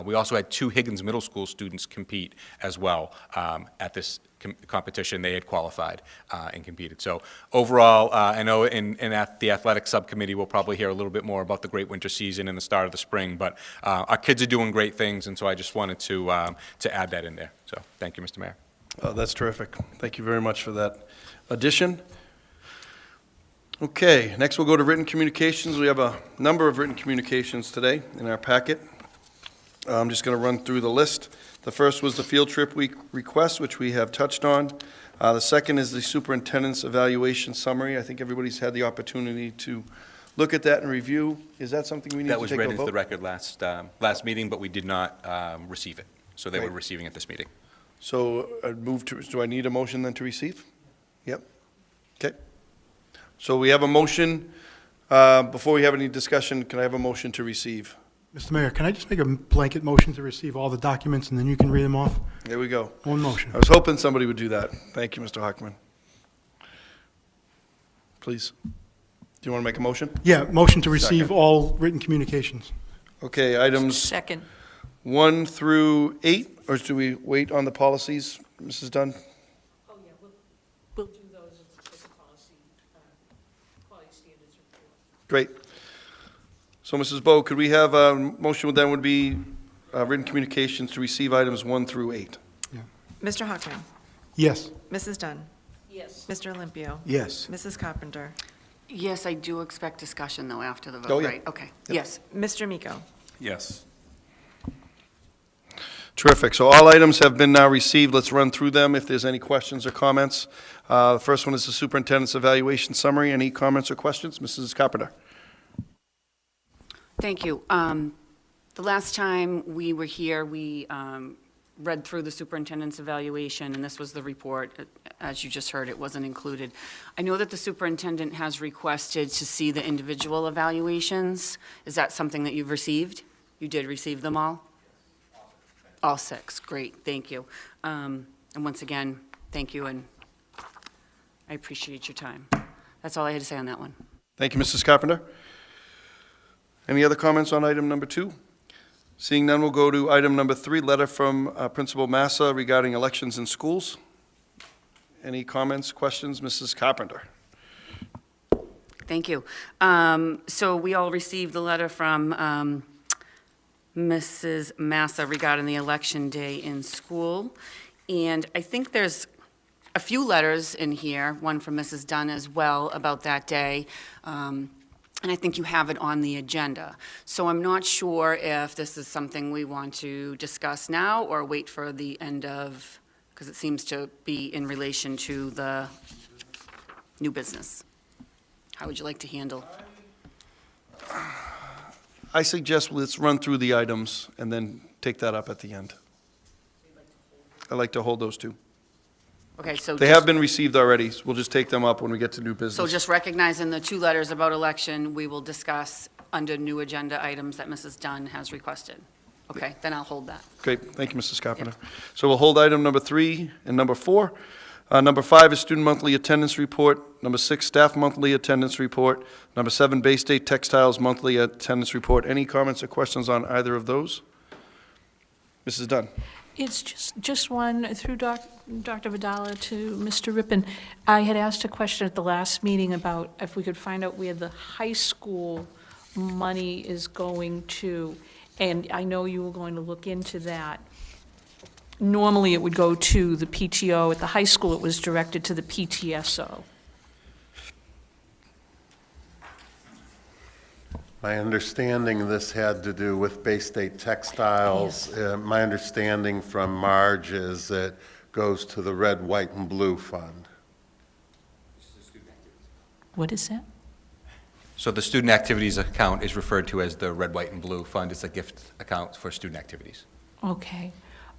We also had 2 Higgins Middle School students compete as well at this competition. They had qualified and competed. So overall, I know at the athletic subcommittee, we'll probably hear a little bit more about the great winter season and the start of the spring, but our kids are doing great things, and so I just wanted to add that in there. So thank you, Mr. Mayor. That's terrific. Thank you very much for that addition. Okay, next we'll go to written communications. We have a number of written communications today in our packet. I'm just going to run through the list. The first was the field trip week request, which we have touched on. The second is the superintendent's evaluation summary. I think everybody's had the opportunity to look at that and review. Is that something we need to take a vote? That was read into the record last meeting, but we did not receive it. So they were Right. receiving it this meeting. So I'd move to, do I need a motion then to receive? Yep. Okay. So we have a motion. Before we have any discussion, can I have a motion to receive? Mr. Mayor, can I just make a blanket motion to receive all the documents and then you can read them off? There we go. One motion. I was hoping somebody would do that. Thank you, Mr. Hockman. Please. Do you want to make a motion? Yeah, motion to receive Second. all written communications. Okay, items Second. 1 through 8, or do we wait on the policies, Mrs. Dunn? Oh, yeah, we'll do those as a policy standards report. Great. So, Mrs. Bo, could we have a motion then would be written communications to receive items 1 through 8? Mr. Hockman. Yes. Mrs. Dunn. Yes. Mr. Olympio. Yes. Mrs. Carpenter. Yes, I do expect discussion, though, after the vote, Oh, yeah. right? Okay, Yep. yes. Mr. Miko. Yes. Terrific. So all items have been now received. Let's run through them if there's any questions or comments. The first one is the superintendent's evaluation summary. Any comments or questions? Mrs. Carpenter? Thank you. The last time we were here, we read through the superintendent's evaluation, and this was the report. As you just heard, it wasn't included. I know that the superintendent has requested to see the individual evaluations. Is that something that you've received? You did receive them all? All 6, great, thank you. And once again, thank you, and I appreciate your time. That's all I had to say on that one. Thank you, Mrs. Carpenter. Any other comments on item number 2? Seeing none, we'll go to item number 3, letter from Principal Massa regarding elections in schools. Any comments, questions? Mrs. Carpenter? Thank you. So we all received the letter from Mrs. Massa regarding the election day in school. And I think there's a few letters in here, one from Mrs. Dunn as well about that day. And I think you have it on the agenda. So I'm not sure if this is something we want to discuss now or wait for the end of, because it seems to be in relation to the new business. How would you like to handle? I suggest let's run through the items and then take that up at the end. I'd like to hold those 2. Okay, so They have been received already. So we'll just take them up when we get to new So business. just recognizing the 2 letters about election, we will discuss under new agenda items that Mrs. Dunn has requested. Okay, then I'll hold that. Great, thank you, Mrs. Carpenter. So we'll hold item number 3 and number 4. Number 5 is student monthly attendance report. Number 6, staff monthly attendance report. Number 7, Bay State Textiles monthly attendance report. Any comments or questions on either of those? Mrs. Dunn? It's just one, through Dr. Vidala to Mr. Rippon. I had asked a question at the last meeting about if we could find out where the high school money is going to, and I know you were going to look into that. Normally, it would go to the PTO. At the high school, it was directed to the PTSO. My understanding, this had to do with Bay State Textiles. My understanding from Marge is it goes to the Red, White, and Blue Fund. What is that? So the student activities account is referred to as the red, white, and blue fund. It's a gift account for student activities. Okay.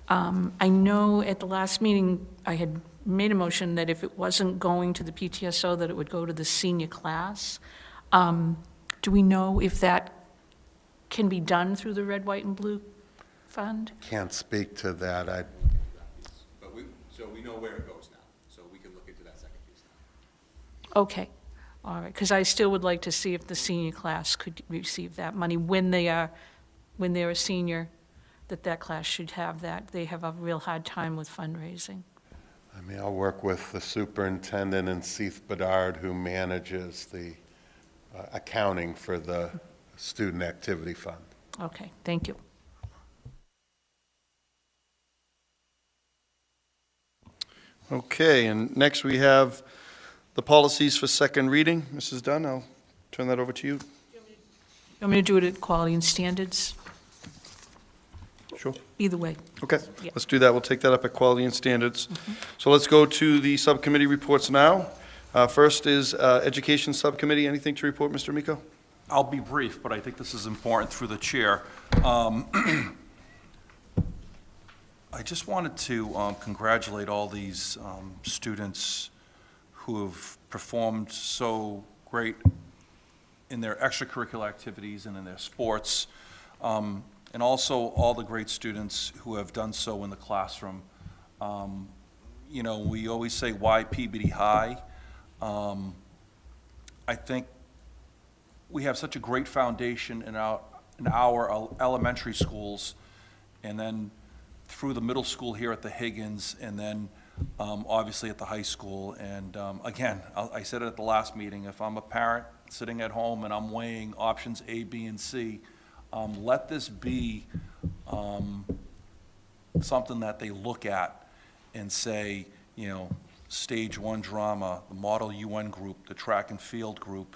I know at the last meeting, I had made a motion that if it wasn't going to the PTSO, that it would go to the senior class. Do we know if that can be done through the red, white, and blue fund? Can't speak to that. So we know where it goes now, so we can look into that second piece now. Okay, all right, because I still would like to see if the senior class could receive that money when they're a senior, that class should have that. They have a real hard time with fundraising. I mean, I'll work with the superintendent and Seth Bedard, who manages the accounting for the student activity fund. Okay, thank you. Okay, and next we have the policies for second reading. Mrs. Dunn, I'll turn that over to you. You want me to do it at quality and standards? Sure. Either way. Okay, Yeah. let's do that. We'll take that up at quality and standards. So let's go to the subcommittee reports now. First is Education Subcommittee. Anything to report, Mr. Miko? I'll be brief, but I think this is important through the chair. I just wanted to congratulate all these students who have performed so great in their extracurricular activities and in their sports, and also all the great students who have done so in the classroom. You know, we always say, why Peabody High? I think we have such a great foundation in our elementary schools, and then through the middle school here at the Higgins, and then obviously at the high school. And again, I said it at the last meeting, if I'm a parent sitting at home and I'm weighing options A, B, and C, let this be something that they look at and say, you know, stage 1 drama, the Model UN group, the track and field group.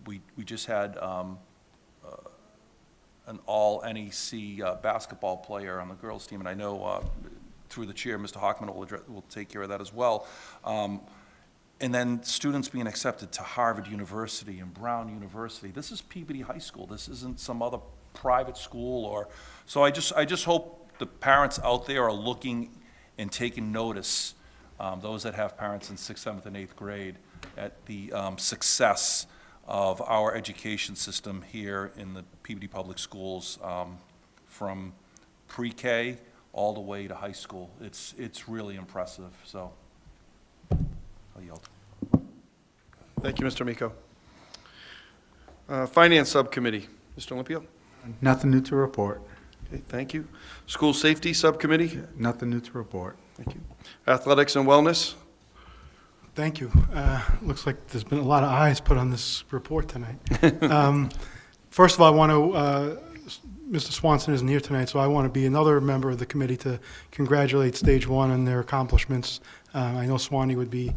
We just had an all-NEC basketball player on the girls' team, and I know through the chair, Mr. Hockman will take care of that as well. And then students being accepted to Harvard University and Brown University. This is Peabody High School. This isn't some other private school or, so I just hope the parents out there are looking and taking notice, those that have parents in 6th, 7th, and 8th grade, at the success of our education system here in the Peabody Public Schools, from pre-K all the way to high school. It's really impressive, so I'll yield. Thank you, Mr. Miko. Finance Subcommittee, Mr. Olympio. Nothing new to report. Okay, thank you. School Safety Subcommittee. Nothing new to report. Thank you. Athletics and Wellness. Thank you. Looks like there's been a lot of eyes put on this report tonight. First of all, I want to, Mr. Swanson isn't here tonight, so I want to be another member of the committee to congratulate Stage 1 on their accomplishments. I know Swanee would be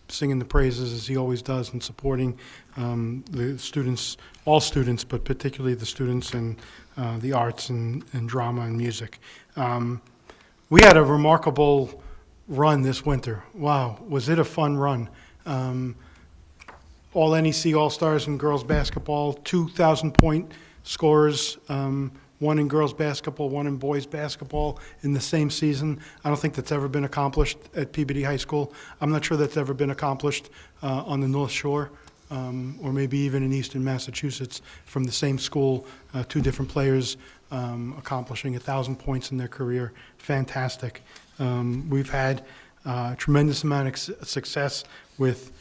singing the praises, as he always does, and supporting the students, all students, but particularly the students in the arts and drama and music. We had a remarkable run this winter. Wow, was it a fun run. All NEC All-Stars in girls basketball, 2,000-point scorers, one in girls basketball, one in boys basketball in the same season. I don't think that's ever been accomplished at Peabody High School. I'm not sure that's ever been accomplished on the North Shore, or maybe even in Eastern Massachusetts, from the same school, 2 different players accomplishing 1,000 points in their career. Fantastic. We've had a tremendous amount of success with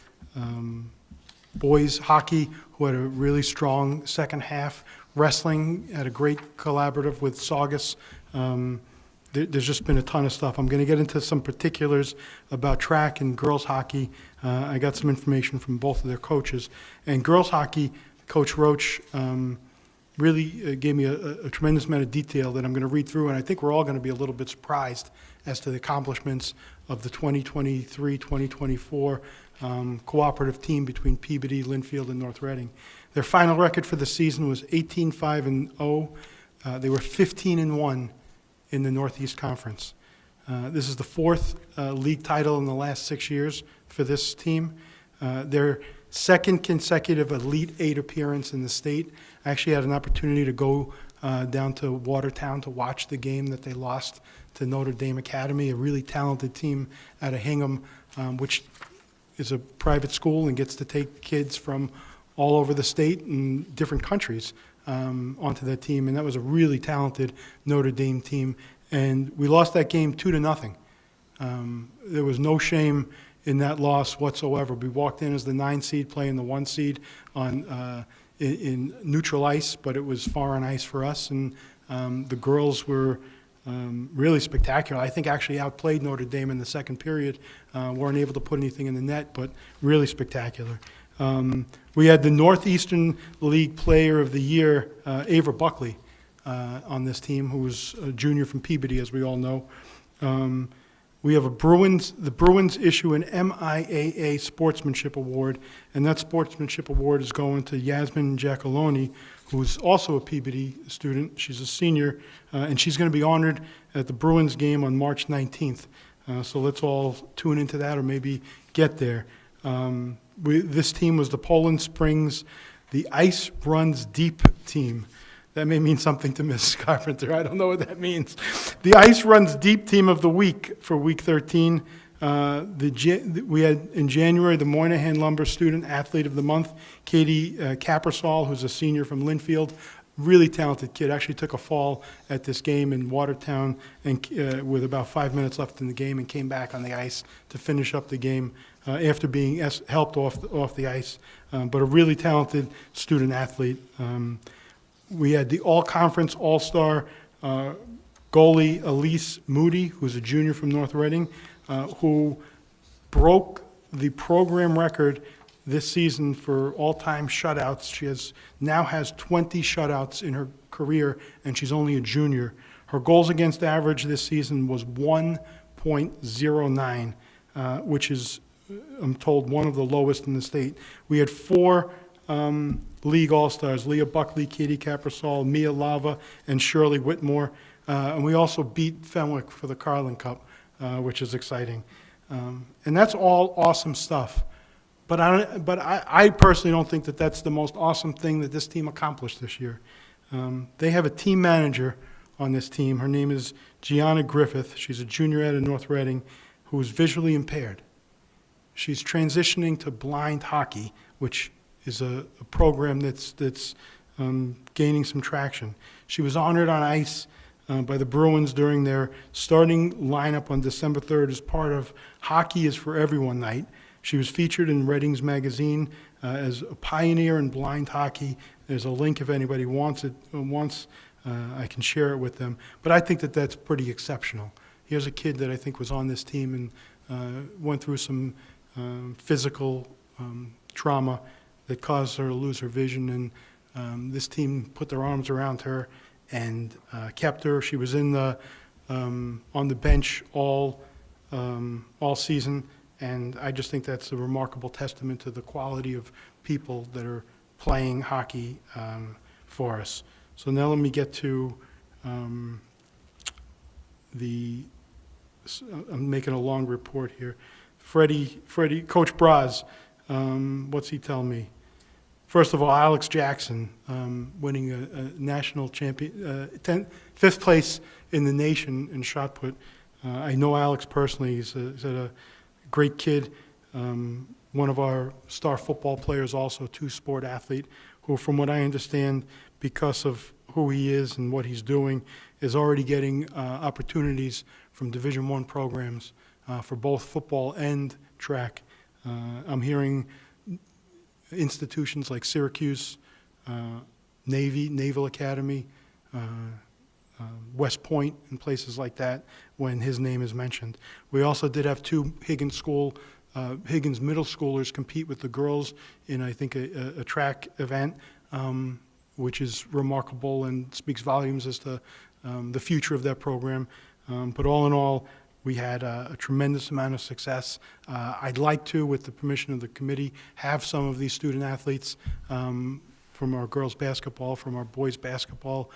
boys hockey, who had a really strong second half. Wrestling had a great collaborative with Saugus. There's just been a ton of stuff. I'm going to get into some particulars about track and girls hockey. I got some information from both of their coaches. And girls hockey, Coach Roach really gave me a tremendous amount of detail that I'm going to read through, and I think we're all going to be a little bit surprised as to the accomplishments of the 2023-2024 cooperative team between Peabody, Linfield, and North Reading. Their final record for the season was 18-5-0. They were 15-1 in the Northeast Conference. This is the 4th league title in the last 6 years for this team. Their second consecutive Elite Eight appearance in the state. I actually had an opportunity to go down to Watertown to watch the game that they lost to Notre Dame Academy, a really talented team out of Hingham, which is a private school and gets to take kids from all over the state and different countries onto that team. And that was a really talented Notre Dame team. And we lost that game 2-0. There was no shame in that loss whatsoever. We walked in as the 9 seed playing the 1 seed on in neutral ice, but it was foreign ice for us. And the girls were really spectacular. I think actually outplayed Notre Dame in the second period. Weren't able to put anything in the net, but really spectacular. We had the Northeastern League Player of the Year, Ava Buckley, on this team, who was a junior from Peabody, as we all know. We have the Bruins issue an MIAA Sportsmanship Award, and that Sportsmanship Award is going to Yasmin Giacalone, who's also a Peabody student. She's a senior, and she's going to be honored at the Bruins game on March 19th. So let's all tune into that or maybe get there. This team was the Poland Springs, the Ice Runs Deep team. That may mean something to Ms. Carpenter. I don't know what that means. The Ice Runs Deep team of the week for week 13. We had in January the Moynihan Lumber Student Athlete of the Month, Katie Capersall, who's a senior from Linfield. Really talented kid. Actually took a fall at this game in Watertown and with about 5 minutes left in the game, and came back on the ice to finish up the game after being helped off the ice. But a really talented student athlete. We had the all-conference, all-star goalie Elise Moody, who's a junior from North Reading, who broke the program record this season for all-time shutouts. She now has 20 shutouts in her career, and she's only a junior. Her goals against average this season was 1.09, which is, I'm told, one of the lowest in the state. We had 4 league all-stars: Leah Buckley, Katie Capersall, Mia Lava, and Shirley Whitmore. And we also beat Fenwick for the Carlin Cup, which is exciting. And that's all awesome stuff. But I personally don't think that that's the most awesome thing that this team accomplished this year. They have a team manager on this team. Her name is Gianna Griffith. She's a junior out of North Reading who is visually impaired. She's transitioning to blind hockey, which is a program that's gaining some traction. She was honored on ice by the Bruins during their starting lineup on December 3rd as part of Hockey is for Everyone night. She was featured in Reading's magazine as a pioneer in blind hockey. There's a link if anybody wants it. I can share it with them. But I think that that's pretty exceptional. Here's a kid that I think was on this team and went through some physical trauma that caused her to lose her vision, and this team put their arms around her and kept her. She was on the bench all season, and I just think that's a remarkable testament to the quality of people that are playing hockey for us. So now let me get to I'm making a long report here. Coach Braz, what's he tell me? First of all, Alex Jackson, winning a national champion, 5th place in the nation in shot put. I know Alex personally. He's a great kid, one of our star football players, also two-sport athlete, who, from what I understand, because of who he is and what he's doing, is already getting opportunities from Division I programs for both football and track. I'm hearing institutions like Syracuse, Naval Academy, West Point, and places like that when his name is mentioned. We also did have 2 Higgins middle schoolers compete with the girls in, I think, a track event, which is remarkable and speaks volumes as to the future of that program. But all in all, we had a tremendous amount of success. I'd like to, with the permission of the committee, have some of these student athletes from our girls basketball, from our boys basketball,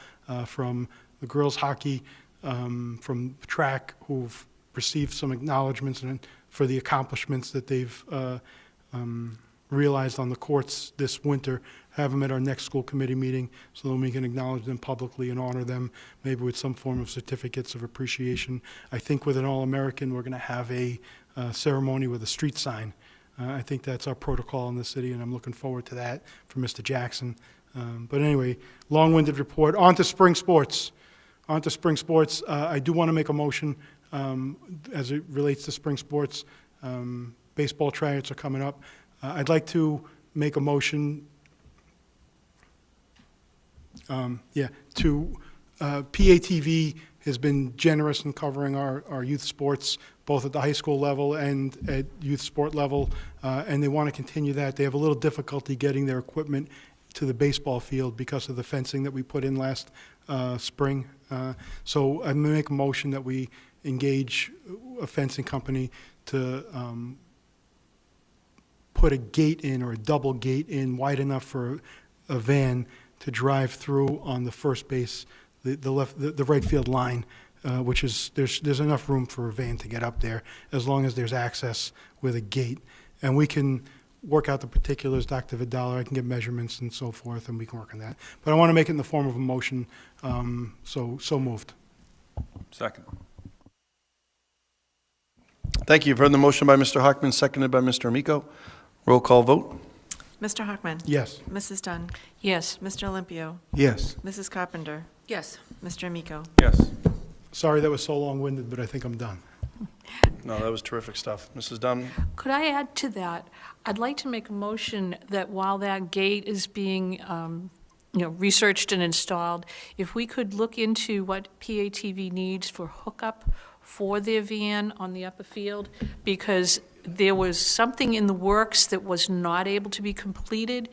from the girls hockey, from track, who've received some acknowledgments for the accomplishments that they've realized on the courts this winter, have them at our next school committee meeting, so then we can acknowledge them publicly and honor them, maybe with some form of certificates of appreciation. I think with an All-American, we're going to have a ceremony with a street sign. I think that's our protocol in the city, and I'm looking forward to that for Mr. Jackson. But anyway, long-winded report. On to spring sports. I do want to make a motion as it relates to spring sports. Baseball tryouts are coming up. I'd like to make a motion, PATV has been generous in covering our youth sports, both at the high school level and at youth sport level, and they want to continue that. They have a little difficulty getting their equipment to the baseball field because of the fencing that we put in last spring. So I'm going to make a motion that we engage a fencing company to put a gate in, or a double gate in, wide enough for a van to drive through on the first base, the right field line, which is, there's enough room for a van to get up there, as long as there's access with a gate. And we can work out the particulars, Dr. Vidal, I can get measurements and so forth, and we can work on that. But I want to make it in the form of a motion, so moved. Second. Thank you. You've heard the motion by Mr. Hockman, seconded by Mr. Amico. Roll call vote. Mr. Hockman. Yes. Mrs. Dunn. Yes. Mr. Olympio. Yes. Mrs. Carpenter. Yes. Mr. Amico. Yes. Sorry that was so long-winded, but I think I'm done. No, that was terrific stuff. Mrs. Dunn? Could I add to that? I'd like to make a motion that while that gate is being, researched and installed, if we could look into what PATV needs for hookup for their van on the upper field, because there was something in the works that was not able to be completed,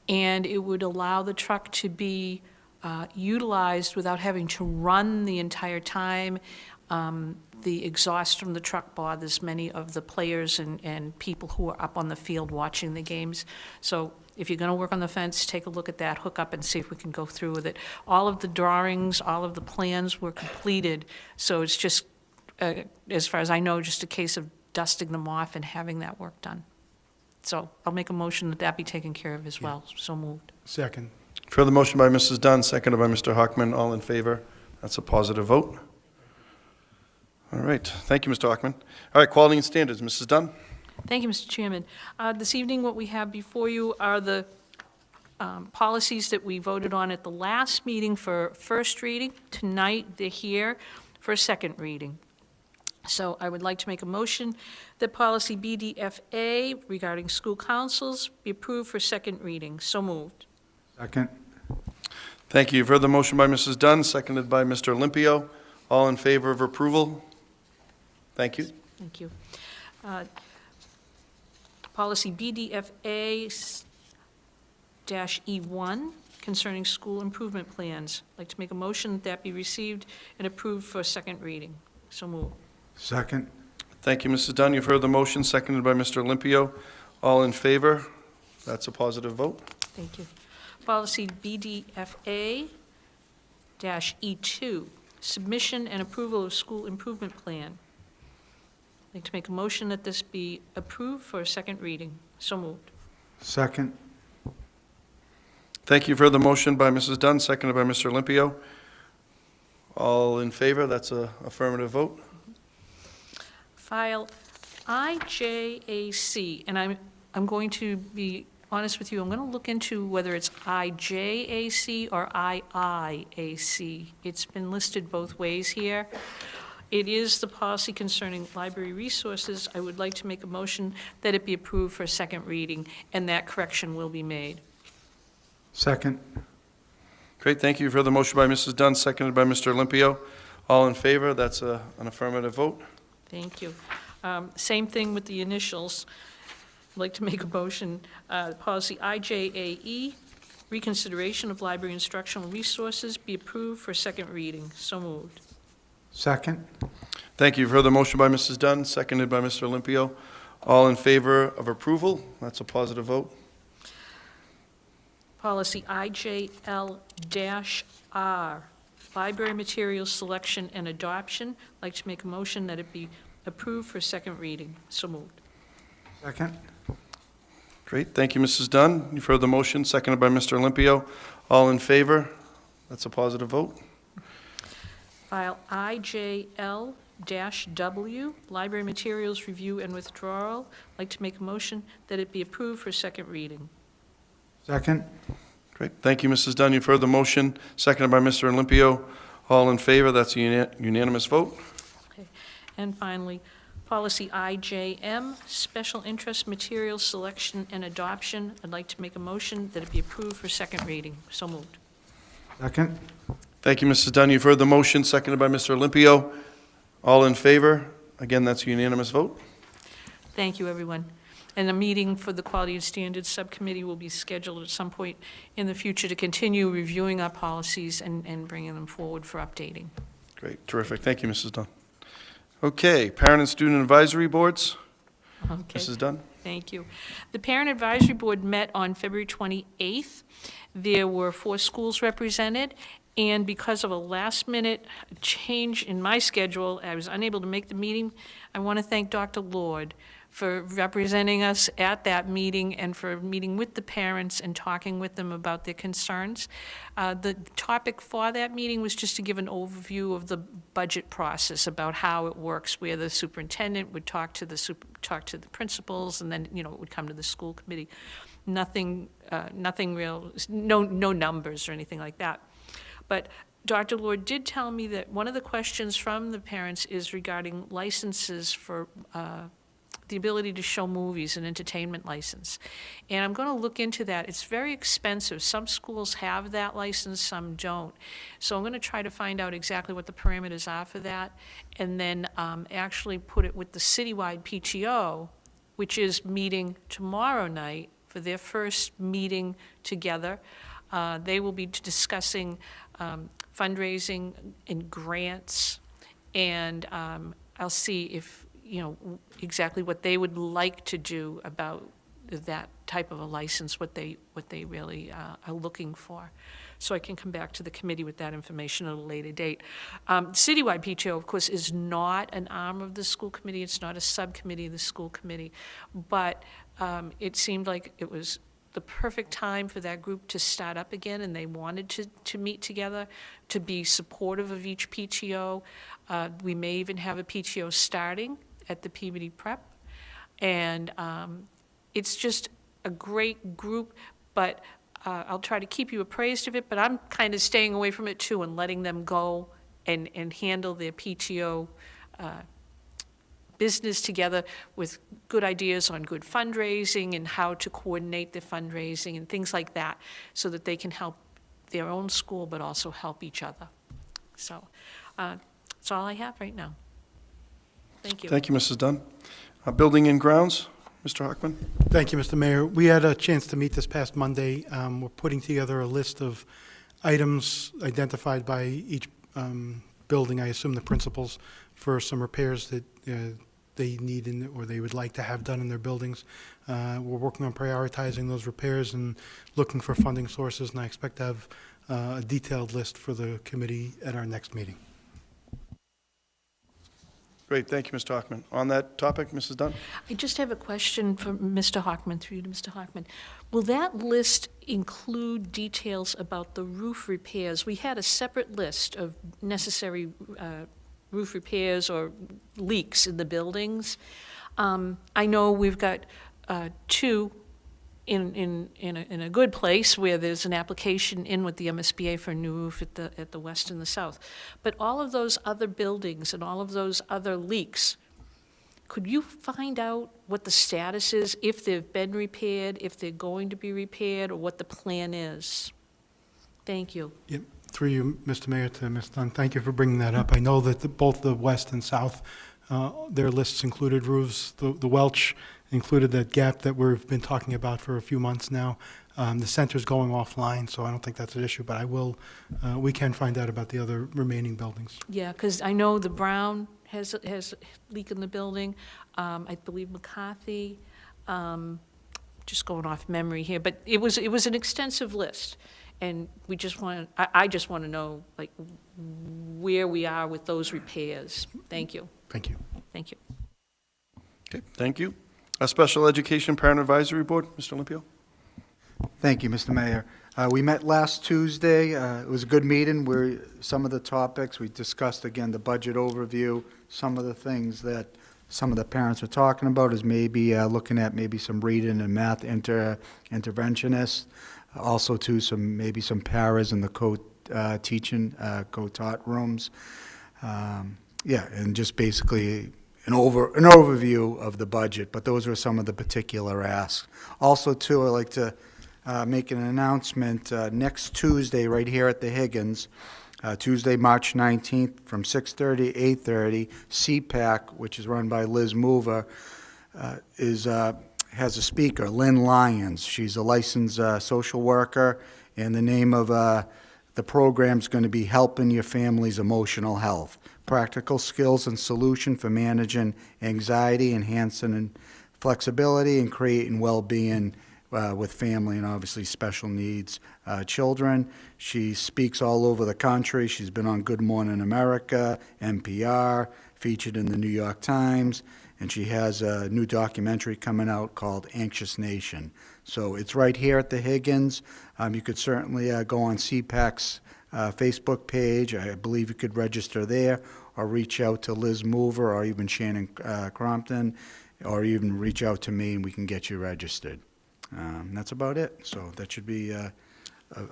and it would allow the truck to be utilized without having to run the entire time. The exhaust from the truck bothers many of the players and people who are up on the field watching the games. So if you're going to work on the fence, take a look at that, hook up and see if we can go through with it. All of the drawings, all of the plans were completed, so it's just, as far as I know, just a case of dusting them off and having that work done. So I'll make a motion that that be taken care of as well. So moved. Second. Further motion by Mrs. Dunn, seconded by Mr. Hockman. All in favor? That's a positive vote. All right. Thank you, Mr. Hockman. All right, quality and standards. Mrs. Dunn? Thank you, Mr. Chairman. This evening, what we have before you are the policies that we voted on at the last meeting for first reading. Tonight, they're here for second reading. So I would like to make a motion that policy BDFA regarding school councils be approved for second reading. So moved. Second. Thank you. You've heard the motion by Mrs. Dunn, seconded by Mr. Olympio. All in favor of approval? Thank you. Thank you. Policy BDFA-E1 concerning school improvement plans. I'd like to make a motion that that be received and approved for second reading. So moved. Second. Thank you, Mrs. Dunn. You've heard the motion, seconded by Mr. Olympio. All in favor? That's a positive vote. Thank you. Policy BDFA-E2, submission and approval of school improvement plan. I'd like to make a motion that this be approved for a second reading. So moved. Second. Thank you. You've heard the motion by Mrs. Dunn, seconded by Mr. Olympio. All in favor? That's a affirmative vote. File IJAC, and I'm going to be honest with you, I'm going to look into whether it's IJAC or IIAC. It's been listed both ways here. It is the policy concerning library resources. I would like to make a motion that it be approved for a second reading, and that correction will be made. Second. Great, thank you. You've heard the motion by Mrs. Dunn, seconded by Mr. Olympio. All in favor? That's an affirmative vote. Thank you. Same thing with the initials. I'd like to make a motion, policy IJAE, reconsideration of library instructional resources, be approved for second reading. So moved. Second. Thank you. You've heard the motion by Mrs. Dunn, seconded by Mr. Olympio. All in favor of approval? That's a positive vote. Policy IJL-R, library materials selection and adoption. I'd like to make a motion that it be approved for second reading. So moved. Second. Great, thank you, Mrs. Dunn. You've heard the motion, seconded by Mr. Olympio. All in favor? That's a positive vote. File IJL-W, Library Materials Review and Withdrawal. I'd like to make a motion that it be approved for second reading. Second? Great, thank you, Mrs. Dunn. You've heard the motion, seconded by Mr. Olympio. All in favor? That's a unanimous vote. Okay. And finally, Policy IJM, Special Interest Materials Selection and Adoption. I'd like to make a motion that it be approved for second reading. So moved. Second? Thank you, Mrs. Dunn. You've heard the motion, seconded by Mr. Olympio. All in favor? Again, that's a unanimous vote. Thank you, everyone. And a meeting for the Quality and Standards Subcommittee will be scheduled at some point in the future to continue reviewing our policies and bringing them forward for updating. Great, terrific. Thank you, Mrs. Dunn. Okay, Parent and Student Advisory Boards. Okay. Mrs. Dunn? Thank you. The Parent Advisory Board met on February 28th. There were 4 schools represented, and because of a last-minute change in my schedule, I was unable to make the meeting. I want to thank Dr. Lord for representing us at that meeting and for meeting with the parents and talking with them about their concerns. The topic for that meeting was just to give an overview of the budget process, about how it works, where the superintendent would talk to the principals, and then, it would come to the school committee. Nothing real, no numbers or anything like that. But Dr. Lord did tell me that one of the questions from the parents is regarding licenses for the ability to show movies, an entertainment license. And I'm going to look into that. It's very expensive. Some schools have that license, some don't. So I'm going to try to find out exactly what the parameters are for that, and then actually put it with the citywide PTO, which is meeting tomorrow night for their first meeting together. They will be discussing fundraising and grants, and I'll see if, exactly what they would like to do about that type of a license, what they really are looking for. So I can come back to the committee with that information at a later date. Citywide PTO, of course, is not an arm of the school committee. It's not a subcommittee of the school committee. But it seemed like it was the perfect time for that group to start up again, and they wanted to meet together, to be supportive of each PTO. We may even have a PTO starting at the Peabody Prep. And it's just a great group, but I'll try to keep you appraised of it, but I'm kind of staying away from it too and letting them go and handle their PTO business together with good ideas on good fundraising and how to coordinate their fundraising and things like that, so that they can help their own school but also help each other. So that's all I have right now. Thank you. Thank you, Mrs. Dunn. Building and Grounds, Mr. Hockman. Thank you, Mr. Mayor. We had a chance to meet this past Monday. We're putting together a list of items identified by each building, I assume the principals, for some repairs that they need or they would like to have done in their buildings. We're working on prioritizing those repairs and looking for funding sources, and I expect to have a detailed list for the committee at our next meeting. Great, thank you, Mr. Hockman. On that topic, Mrs. Dunn? I just have a question for Mr. Hockman, through you to Mr. Hockman. Will that list include details about the roof repairs? We had a separate list of necessary roof repairs or leaks in the buildings. I know we've got 2 in a good place where there's an application in with the MSBA for a new roof at the west and the south. But all of those other buildings and all of those other leaks, could you find out what the status is, if they've been repaired, if they're going to be repaired, or what the plan is? Thank you. Yep. Through you, Mr. Mayor, to Ms. Dunn, thank you for bringing that up. I know that both the west and south, their lists included roofs. The Welch included that gap that we've been talking about for a few months now. The center's going offline, so I don't think that's an issue, but we can find out about the other remaining buildings. Yeah, because I know the Brown has a leak in the building. I believe McCarthy, just going off memory here, but it was an extensive list. And we just I just want to know, like, where we are with those repairs. Thank you. Thank you. Thank you. Okay, thank you. A Special Education Parent Advisory Board, Mr. Olympio? Thank you, Mr. Mayor. We met last Tuesday. It was a good meeting where some of the topics, we discussed again the budget overview, some of the things that some of the parents are talking about is maybe looking at maybe some reading and math interventionists, also too maybe some paras in the co-teaching, co-taught rooms. Yeah, and just basically an overview of the budget, but those are some of the particular asks. Also too, I'd like to make an announcement next Tuesday right here at the Higgins, Tuesday, March 19th from 6:30 to 8:30, CPAC, which is run by Liz Mover, has a speaker, Lynn Lyons. She's a licensed social worker, and the name of the program's going to be Helping Your Family's Emotional Health, Practical Skills and Solution for Managing Anxiety, Enhancing Flexibility, and Creating Well-Being with family and obviously special needs children. She speaks all over the country. She's been on Good Morning America, NPR, featured in the New York Times, and she has a new documentary coming out called Anxious Nation. So it's right here at the Higgins. You could certainly go on CPAC's Facebook page. I believe you could register there or reach out to Liz Mover or even Shannon Crompton, or even reach out to me and we can get you registered. That's about it. So that should be a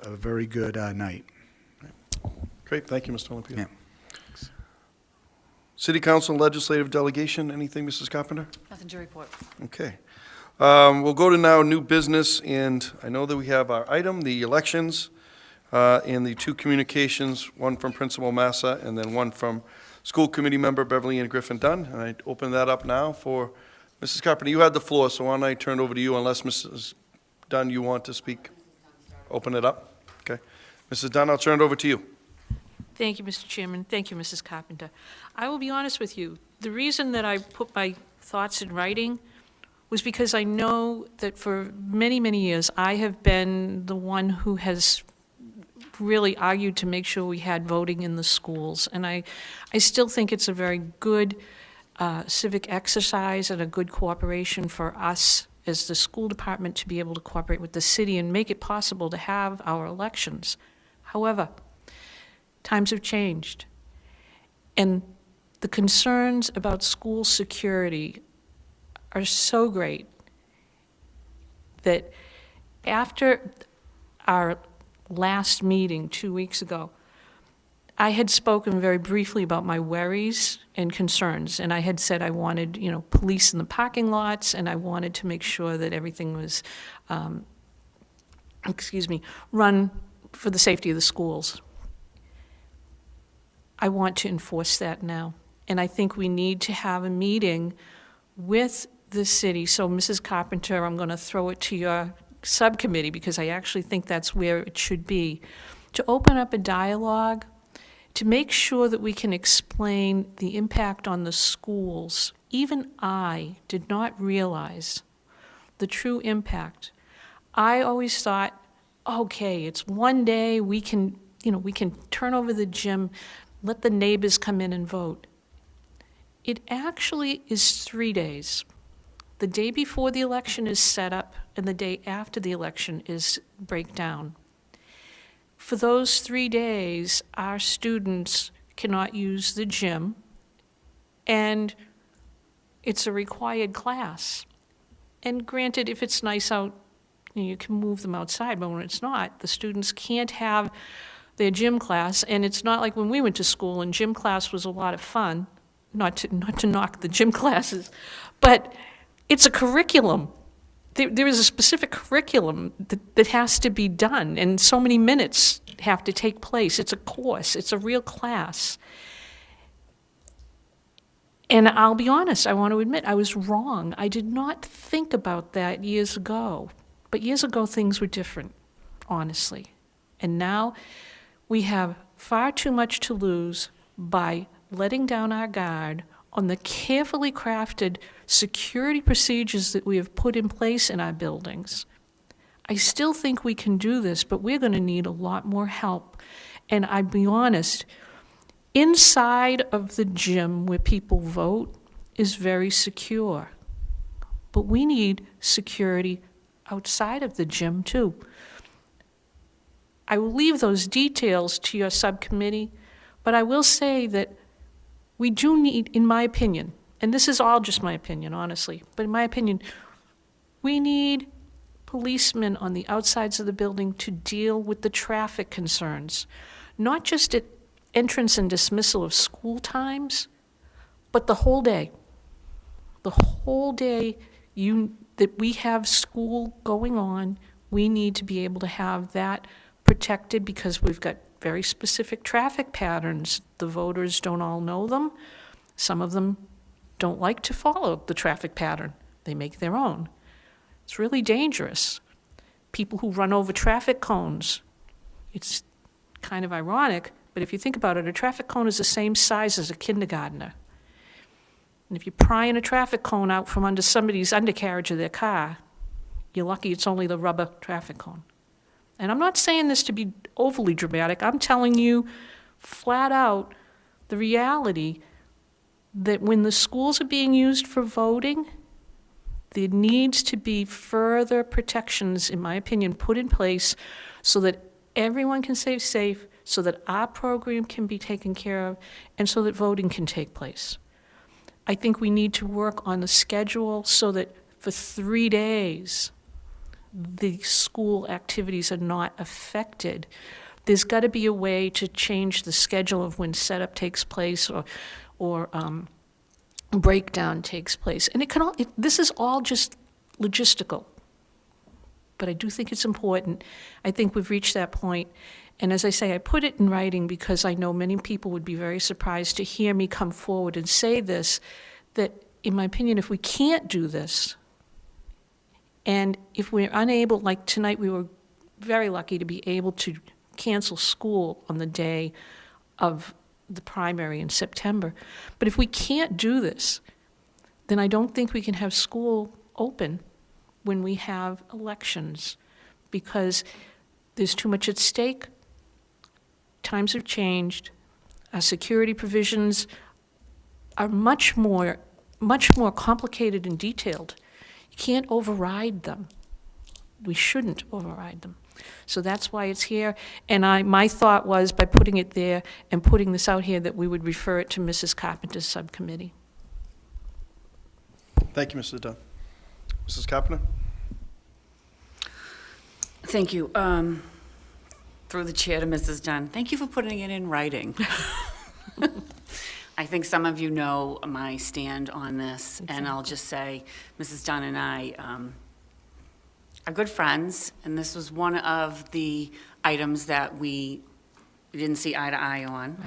very good night. Great, thank you, Mr. Olympio. Yeah. City Council Legislative Delegation, anything, Mrs. Carpenter? Nothing to report. Okay. We'll go to now new business, and I know that we have our item, the elections, and the two communications, one from Principal Massa and then one from School Committee Member Beverly Ann Griffin Dunn. And I open that up now for Mrs. Carpenter. You had the floor, so why don't I turn it over to you unless Mrs. Dunn, you want to speak? Open it up? Okay. Mrs. Dunn, I'll turn it over to you. Thank you, Mr. Chairman. Thank you, Mrs. Carpenter. I will be honest with you. The reason that I put my thoughts in writing was because I know that for many, many years, I have been the one who has really argued to make sure we had voting in the schools. And I still think it's a very good civic exercise and a good cooperation for us as the school department to be able to cooperate with the city and make it possible to have our elections. However, times have changed, and the concerns about school security are so great that after our last meeting 2 weeks ago, I had spoken very briefly about my worries and concerns, and I had said I wanted, police in the parking lots, and I wanted to make sure that everything was, run for the safety of the schools. I want to enforce that now, and I think we need to have a meeting with the city. So, Mrs. Carpenter, I'm going to throw it to your subcommittee because I actually think that's where it should be, to open up a dialogue to make sure that we can explain the impact on the schools. Even I did not realize the true impact. I always thought, okay, it's one day, we can turn over the gym, let the neighbors come in and vote. It actually is 3 days. The day before the election is set up, and the day after the election is breakdown. For those 3 days, our students cannot use the gym, and it's a required class. And granted, if it's nice out, you can move them outside, but when it's not, the students can't have their gym class, and it's not like when we went to school and gym class was a lot of fun, not to knock the gym classes, but it's a curriculum. There is a specific curriculum that has to be done, and so many minutes have to take place. It's a course. It's a real class. And I'll be honest, I want to admit I was wrong. I did not think about that years ago. But years ago, things were different, honestly. And now we have far too much to lose by letting down our guard on the carefully crafted security procedures that we have put in place in our buildings. I still think we can do this, but we're going to need a lot more help. And I'll be honest, inside of the gym where people vote is very secure. but we need security outside of the gym too. I will leave those details to your subcommittee, but I will say that we do need, in my opinion, and this is all just my opinion, honestly, but in my opinion, we need policemen on the outsides of the building to deal with the traffic concerns, not just at entrance and dismissal of school times, but the whole day. The whole day that we have school going on, we need to be able to have that protected because we've got very specific traffic patterns. The voters don't all know them. Some of them don't like to follow the traffic pattern. They make their own. It's really dangerous. People who run over traffic cones, it's kind of ironic, but if you think about it, a traffic cone is the same size as a kindergartner. And if you're prying a traffic cone out from under somebody's undercarriage of their car, you're lucky it's only the rubber traffic cone. And I'm not saying this to be overly dramatic. I'm telling you flat out the reality that when the schools are being used for voting, there needs to be further protections, in my opinion, put in place so that everyone can stay safe, so that our program can be taken care of, and so that voting can take place. I think we need to work on the schedule so that for 3 days, the school activities are not affected. There's got to be a way to change the schedule of when setup takes place or breakdown takes place. And this is all just logistical. But I do think it's important. I think we've reached that point. And as I say, I put it in writing because I know many people would be very surprised to hear me come forward and say this, that in my opinion, if we can't do this, and if we're unable, like tonight we were very lucky to be able to cancel school on the day of the primary in September. But if we can't do this, then I don't think we can have school open when we have elections because there's too much at stake. Times have changed. Our security provisions are much more complicated and detailed. You can't override them. We shouldn't override them. So that's why it's here. And my thought was, by putting it there and putting this out here, that we would refer it to Mrs. Carpenter's subcommittee. Thank you, Mrs. Dunn. Mrs. Carpenter? Thank you. Through the chair to Mrs. Dunn, thank you for putting it in writing. I think some of you know my stand on this, and I'll just say, Mrs. Dunn and I are good friends, and this was one of the items that we didn't see eye to eye on,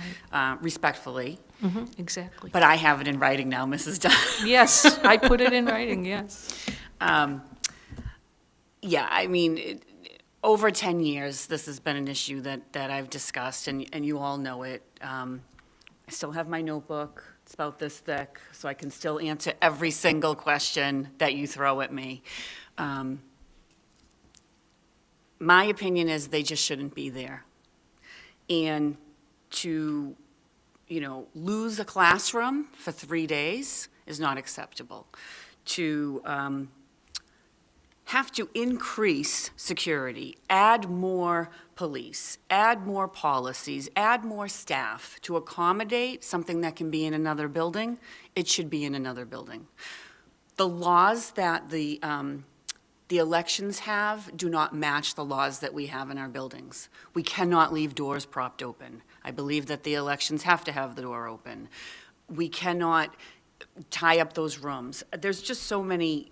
respectfully. Mm-hmm, exactly. But I have it in writing now, Mrs. Dunn. Yes, I put it in writing, yes. Yeah, I mean, over 10 years, this has been an issue that I've discussed, and you all know it. I still have my notebook. It's about this thick, so I can still answer every single question that you throw at me. My opinion is they just shouldn't be there. And to, lose a classroom for 3 days is not acceptable. To have to increase security, add more police, add more policies, add more staff to accommodate something that can be in another building, it should be in another building. The laws that the elections have do not match the laws that we have in our buildings. We cannot leave doors propped open. I believe that the elections have to have the door open. We cannot tie up those rooms. There's just so many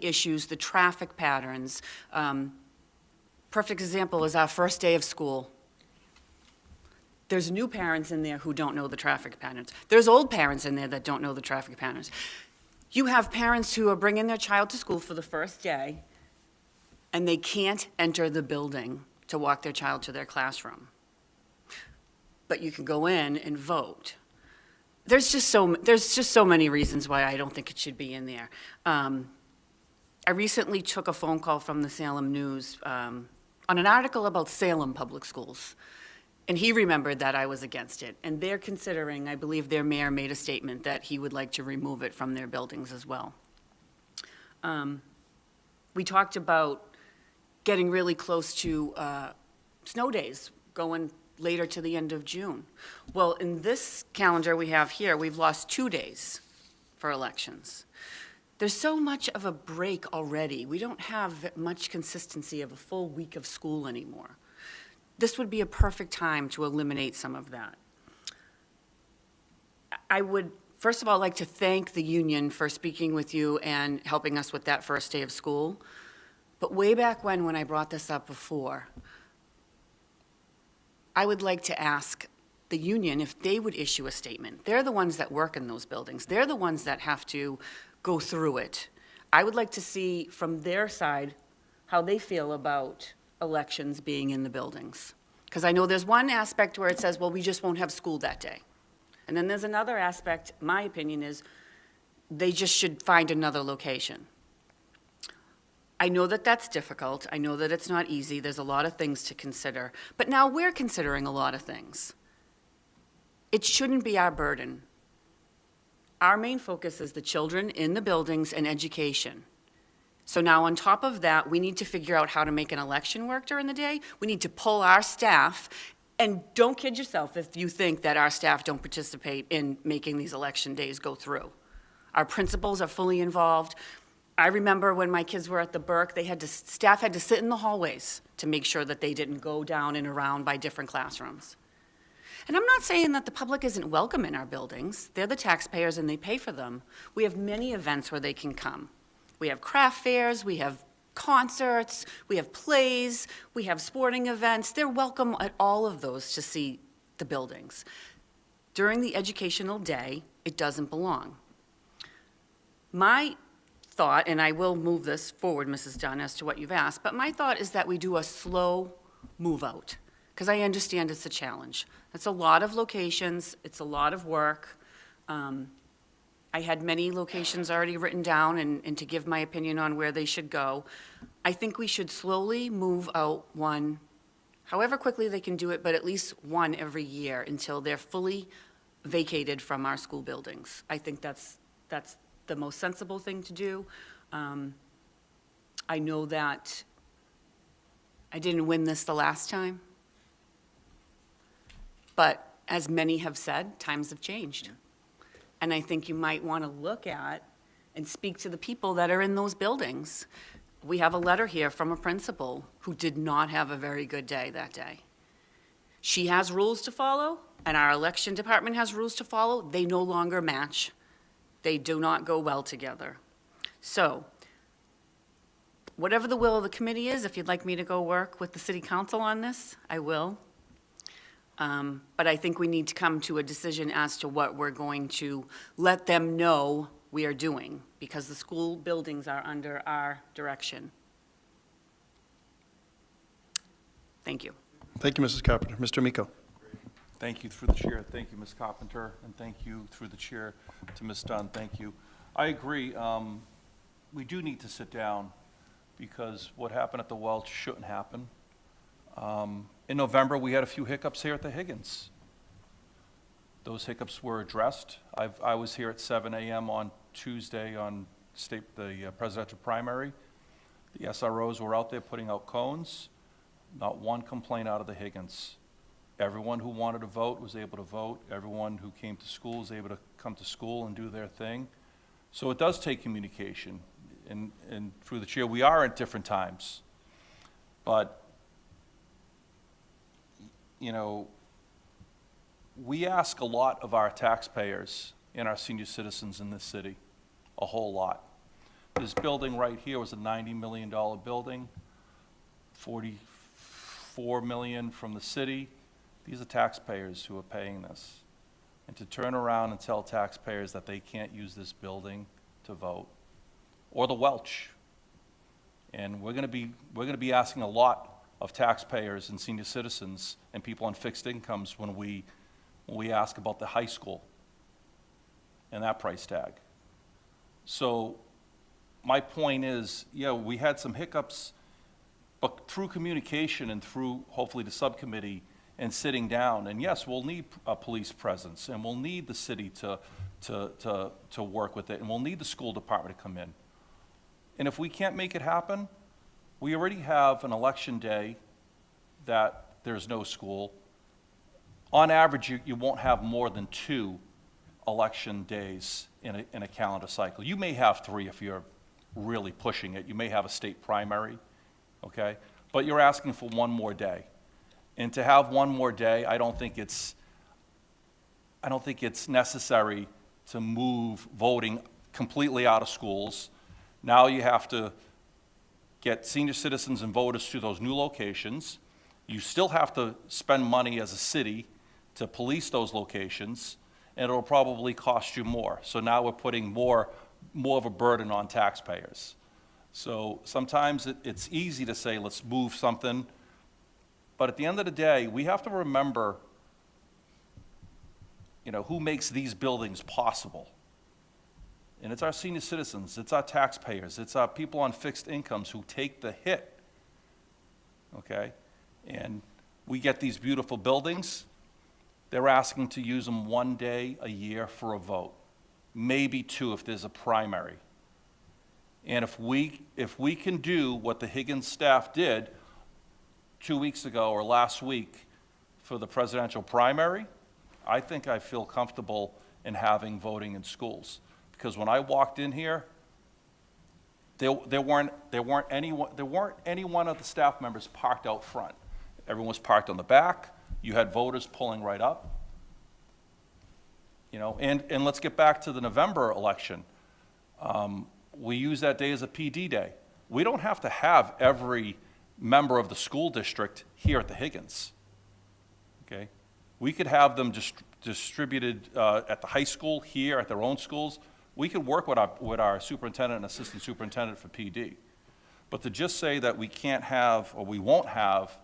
issues, the traffic patterns. Perfect example is our first day of school. There's new parents in there who don't know the traffic patterns. There's old parents in there that don't know the traffic patterns. You have parents who are bringing their child to school for the first day, and they can't enter the building to walk their child to their classroom. But you can go in and vote. There's just so many reasons why I don't think it should be in there. I recently took a phone call from the Salem News on an article about Salem public schools, and he remembered that I was against it. And they're considering, I believe their mayor made a statement that he would like to remove it from their buildings as well. We talked about getting really close to snow days, going later to the end of June. Well, in this calendar we have here, we've lost 2 days for elections. There's so much of a break already. We don't have much consistency of a full week of school anymore. This would be a perfect time to eliminate some of that. I would, first of all, like to thank the union for speaking with you and helping us with that first day of school. But way back when I brought this up before, I would like to ask the union if they would issue a statement. They're the ones that work in those buildings. They're the ones that have to go through it. I would like to see from their side how they feel about elections being in the buildings. Because I know there's one aspect where it says, well, we just won't have school that day. And then there's another aspect, my opinion is, they just should find another location. I know that that's difficult. I know that it's not easy. There's a lot of things to consider. But now we're considering a lot of things. It shouldn't be our burden. Our main focus is the children in the buildings and education. So now on top of that, we need to figure out how to make an election work during the day. We need to pull our staff, and don't kid yourself if you think that our staff don't participate in making these election days go through. Our principals are fully involved. I remember when my kids were at the Burke, staff had to sit in the hallways to make sure that they didn't go down and around by different classrooms. And I'm not saying that the public isn't welcome in our buildings. They're the taxpayers and they pay for them. We have many events where they can come. We have craft fairs, we have concerts, we have plays, we have sporting events. They're welcome at all of those to see the buildings. During the educational day, it doesn't belong. My thought, and I will move this forward, Mrs. Dunn, as to what you've asked, but my thought is that we do a slow move out, because I understand it's a challenge. It's a lot of locations, it's a lot of work. I had many locations already written down and to give my opinion on where they should go. I think we should slowly move out one, however quickly they can do it, but at least one every year until they're fully vacated from our school buildings. I think that's the most sensible thing to do. I know that I didn't win this the last time, but as many have said, times have changed. And I think you might want to look at and speak to the people that are in those buildings. We have a letter here from a principal who did not have a very good day that day. She has rules to follow, and our election department has rules to follow. They no longer match. They do not go well together. So, whatever the will of the committee is, if you'd like me to go work with the city council on this, I will. But I think we need to come to a decision as to what we're going to let them know we are doing, because the school buildings are under our direction. Thank you. Thank you, Mrs. Carpenter. Mr. Miko. Thank you through the chair. Thank you, Ms. Carpenter, and thank you through the chair to Ms. Dunn. Thank you. I agree. We do need to sit down, because what happened at the Welch shouldn't happen. In November, we had a few hiccups here at the Higgins. Those hiccups were addressed. I was here at 7 a.m. on Tuesday on the presidential primary. The SROs were out there putting out cones. Not one complaint out of the Higgins. Everyone who wanted to vote was able to vote. Everyone who came to school was able to come to school and do their thing. So it does take communication. And through the chair, we are at different times. But you know, we ask a lot of our taxpayers and our senior citizens in this city, a whole lot. This building right here was a $90 million building, $44 million from the city. These are taxpayers who are paying this. And to turn around and tell taxpayers that they can't use this building to vote, or the Welch. And we're going to be asking a lot of taxpayers and senior citizens and people on fixed incomes when we ask about the high school and that price tag. So my point is, yeah, we had some hiccups, but through communication and through hopefully the subcommittee and sitting down, and yes, we'll need a police presence, and we'll need the city to work with it, and we'll need the school department to come in. And if we can't make it happen, we already have an election day that there's no school. On average, you won't have more than 2 election days in a calendar cycle. You may have 3 if you're really pushing it. You may have a state primary, okay? But you're asking for 1 more day. And to have 1 more day, I don't think it's necessary to move voting completely out of schools. Now you have to get senior citizens and voters to those new locations. You still have to spend money as a city to police those locations, and it'll probably cost you more. So now we're putting more of a burden on taxpayers. So sometimes it's easy to say, let's move something, but at the end of the day, we have to remember, who makes these buildings possible. And it's our senior citizens, it's our taxpayers, it's our people on fixed incomes who take the hit, okay? And we get these beautiful buildings. They're asking to use them 1 day a year for a vote, maybe 2 if there's a primary. And if we can do what the Higgins staff did 2 weeks ago or last week for the presidential primary, I think I feel comfortable in having voting in schools. Because when I walked in here, there weren't any one of the staff members parked out front. Everyone was parked on the back. You had voters pulling right up. And let's get back to the November election. We use that day as a PD day. We don't have to have every member of the school district here at the Higgins, okay? We could have them distributed at the high school, here, at their own schools. We could work with our superintendent and assistant superintendent for PD. But to just say that we can't have, or we won't have,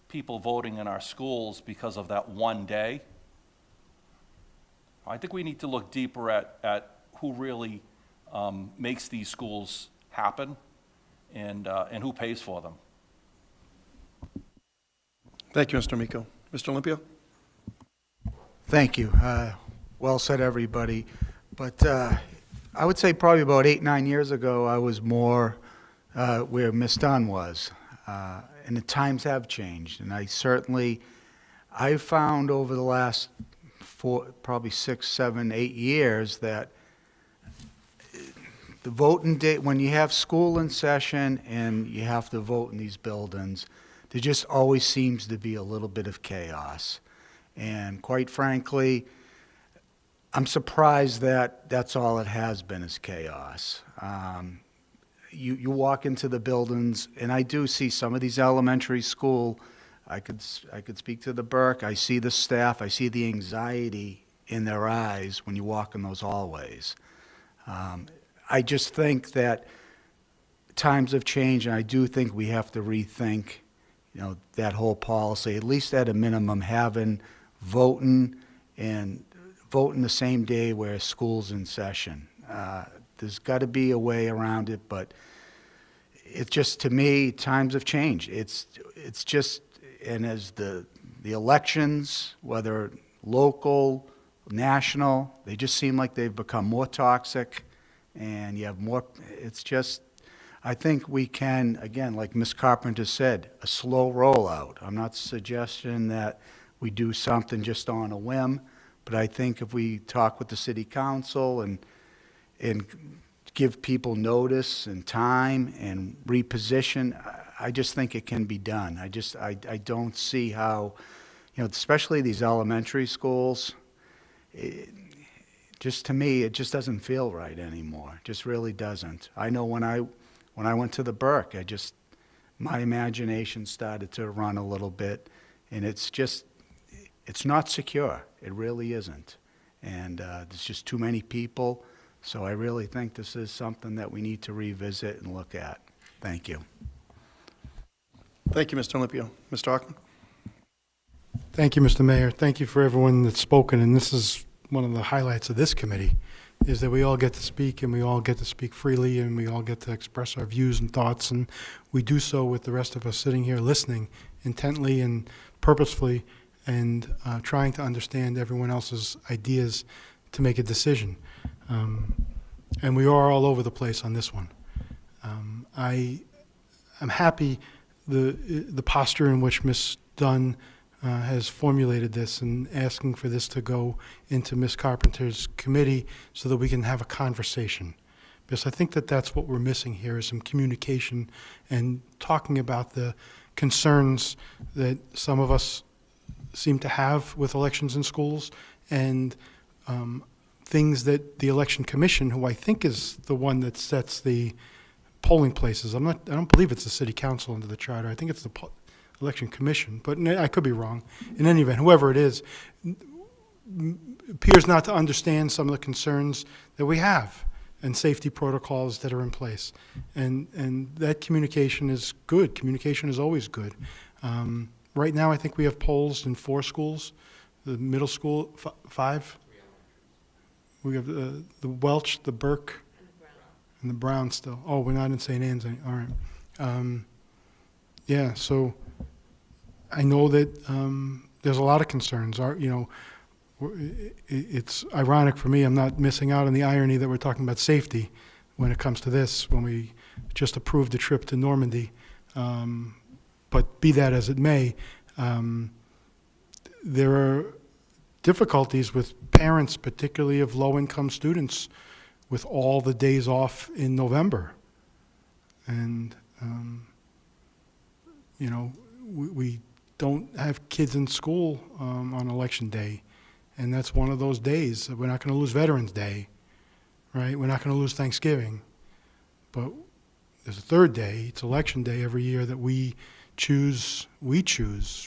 people voting in our schools because of that 1 day, I think we need to look deeper at who really makes these schools happen and who pays for them. Thank you, Mr. Amico. Mr. Olympio? Thank you. Well said, everybody. But I would say probably about 8, 9 years ago, I was more where Miss Dunn was. And the times have changed. And I've found over the last probably 6, 7, 8 years that the voting day, when you have school in session and you have to vote in these buildings, there just always seems to be a little bit of chaos. And quite frankly, I'm surprised that that's all it has been is chaos. You walk into the buildings, and I do see some of these elementary school, I could speak to the Burke, I see the staff, I see the anxiety in their eyes when you walk in those hallways. I just think that times have changed, and I do think we have to rethink, that whole policy, at least at a minimum, having voting the same day where school's in session. There's got to be a way around it, but it just, to me, times have changed. It's just, and as the elections, whether local, national, they just seem like they've become more toxic, and you have more, it's just, I think we can, again, like Ms. Carpenter said, a slow rollout. I'm not suggesting that we do something just on a whim, but I think if we talk with the city council and give people notice and time and reposition, I just think it can be done. I don't see how, especially these elementary schools, just to me, it just doesn't feel right anymore. It just really doesn't. I know when I went to the Burke, my imagination started to run a little bit, and it's not secure. It really isn't. And there's just too many people. So I really think this is something that we need to revisit and look at. Thank you. Thank you, Mr. Olympio. Mr. Hockman? Thank you, Mr. Mayor. Thank you for everyone that's spoken, and this is one of the highlights of this committee, is that we all get to speak, and we all get to speak freely, and we all get to express our views and thoughts, and we do so with the rest of us sitting here listening intently and purposefully and trying to understand everyone else's ideas to make a decision. And we are all over the place on this one. I'm happy the posture in which Ms. Dunn has formulated this and asking for this to go into Ms. Carpenter's committee so that we can have a conversation. Because I think that that's what we're missing here is some communication and talking about the concerns that some of us seem to have with elections in schools and things that the Election Commission, who I think is the one that sets the polling places. I don't believe it's the City Council under the charter. I think it's the Election Commission, but I could be wrong. In any event, whoever it is, appears not to understand some of the concerns that we have and safety protocols that are in place. And that communication is good. Communication is always good. Right now, I think we have polls in 4 schools. The middle school, 5? We have the Welch, the Burke, and the Brown still. Oh, we're not in St. Anne's any, all right. Yeah, so I know that there's a lot of concerns. It's ironic for me, I'm not missing out on the irony that we're talking about safety when it comes to this, when we just approved the trip to Normandy. But be that as it may, there are difficulties with parents, particularly of low-income students, with all the days off in November. And, we don't have kids in school on Election Day. And that's one of those days. We're not going to lose Veterans Day, right? We're not going to lose Thanksgiving. But there's a third day. It's Election Day every year that we choose,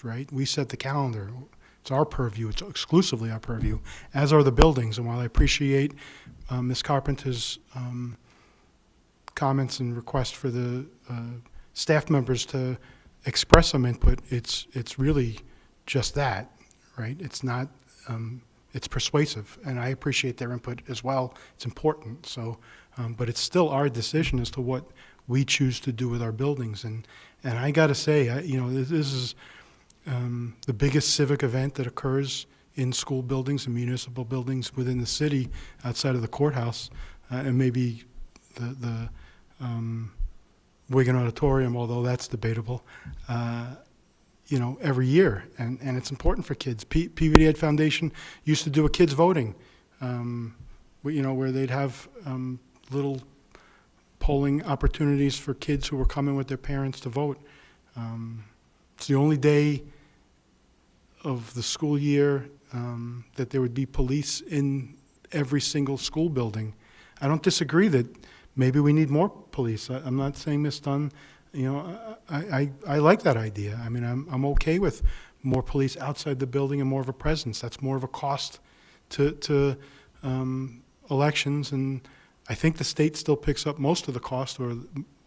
right? We set the calendar. It's our purview. It's exclusively our purview, as are the buildings. And while I appreciate Ms. Carpenter's comments and request for the staff members to express some input, it's really just that, right? It's not, it's persuasive, and I appreciate their input as well. It's important. So, but it's still our decision as to what we choose to do with our buildings. And I got to say, this is the biggest civic event that occurs in school buildings and municipal buildings within the city outside of the courthouse, and maybe the Wigan Auditorium, although that's debatable, every year. And it's important for kids. Peabody Ed Foundation used to do a kids voting, where they'd have little polling opportunities for kids who were coming with their parents to vote. It's the only day of the school year that there would be police in every single school building. I don't disagree that maybe we need more police. I'm not saying Ms. Dunn, I like that idea. I mean, I'm okay with more police outside the building and more of a presence. That's more of a cost to elections, and I think the state still picks up most of the cost or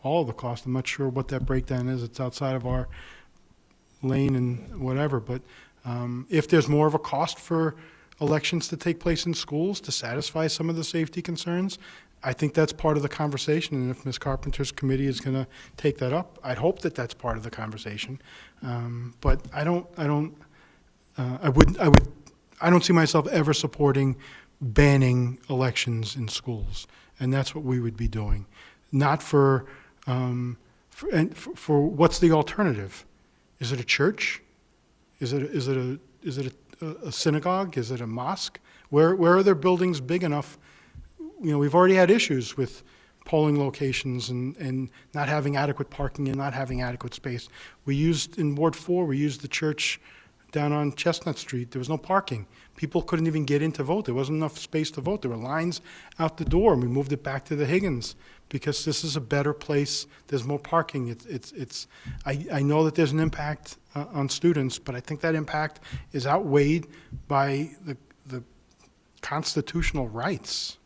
all of the cost. I'm not sure what that breakdown is. It's outside of our lane and whatever, but if there's more of a cost for elections to take place in schools to satisfy some of the safety concerns, I think that's part of the conversation. And if Ms. Carpenter's committee is going to take that up, I'd hope that that's part of the conversation. But I don't see myself ever supporting banning elections in schools, and that's what we would be doing. Not for what's the alternative? Is it a church? Is it a synagogue? Is it a mosque? Where are there buildings big enough? We've already had issues with polling locations and not having adequate parking and not having adequate space. In Ward 4, we used the church down on Chestnut Street. There was no parking. People couldn't even get in to vote. There wasn't enough space to vote. There were lines out the door, and we moved it back to the Higgins because this is a better place. There's more parking. I know that there's an impact on students, but I think that impact is outweighed by the constitutional rights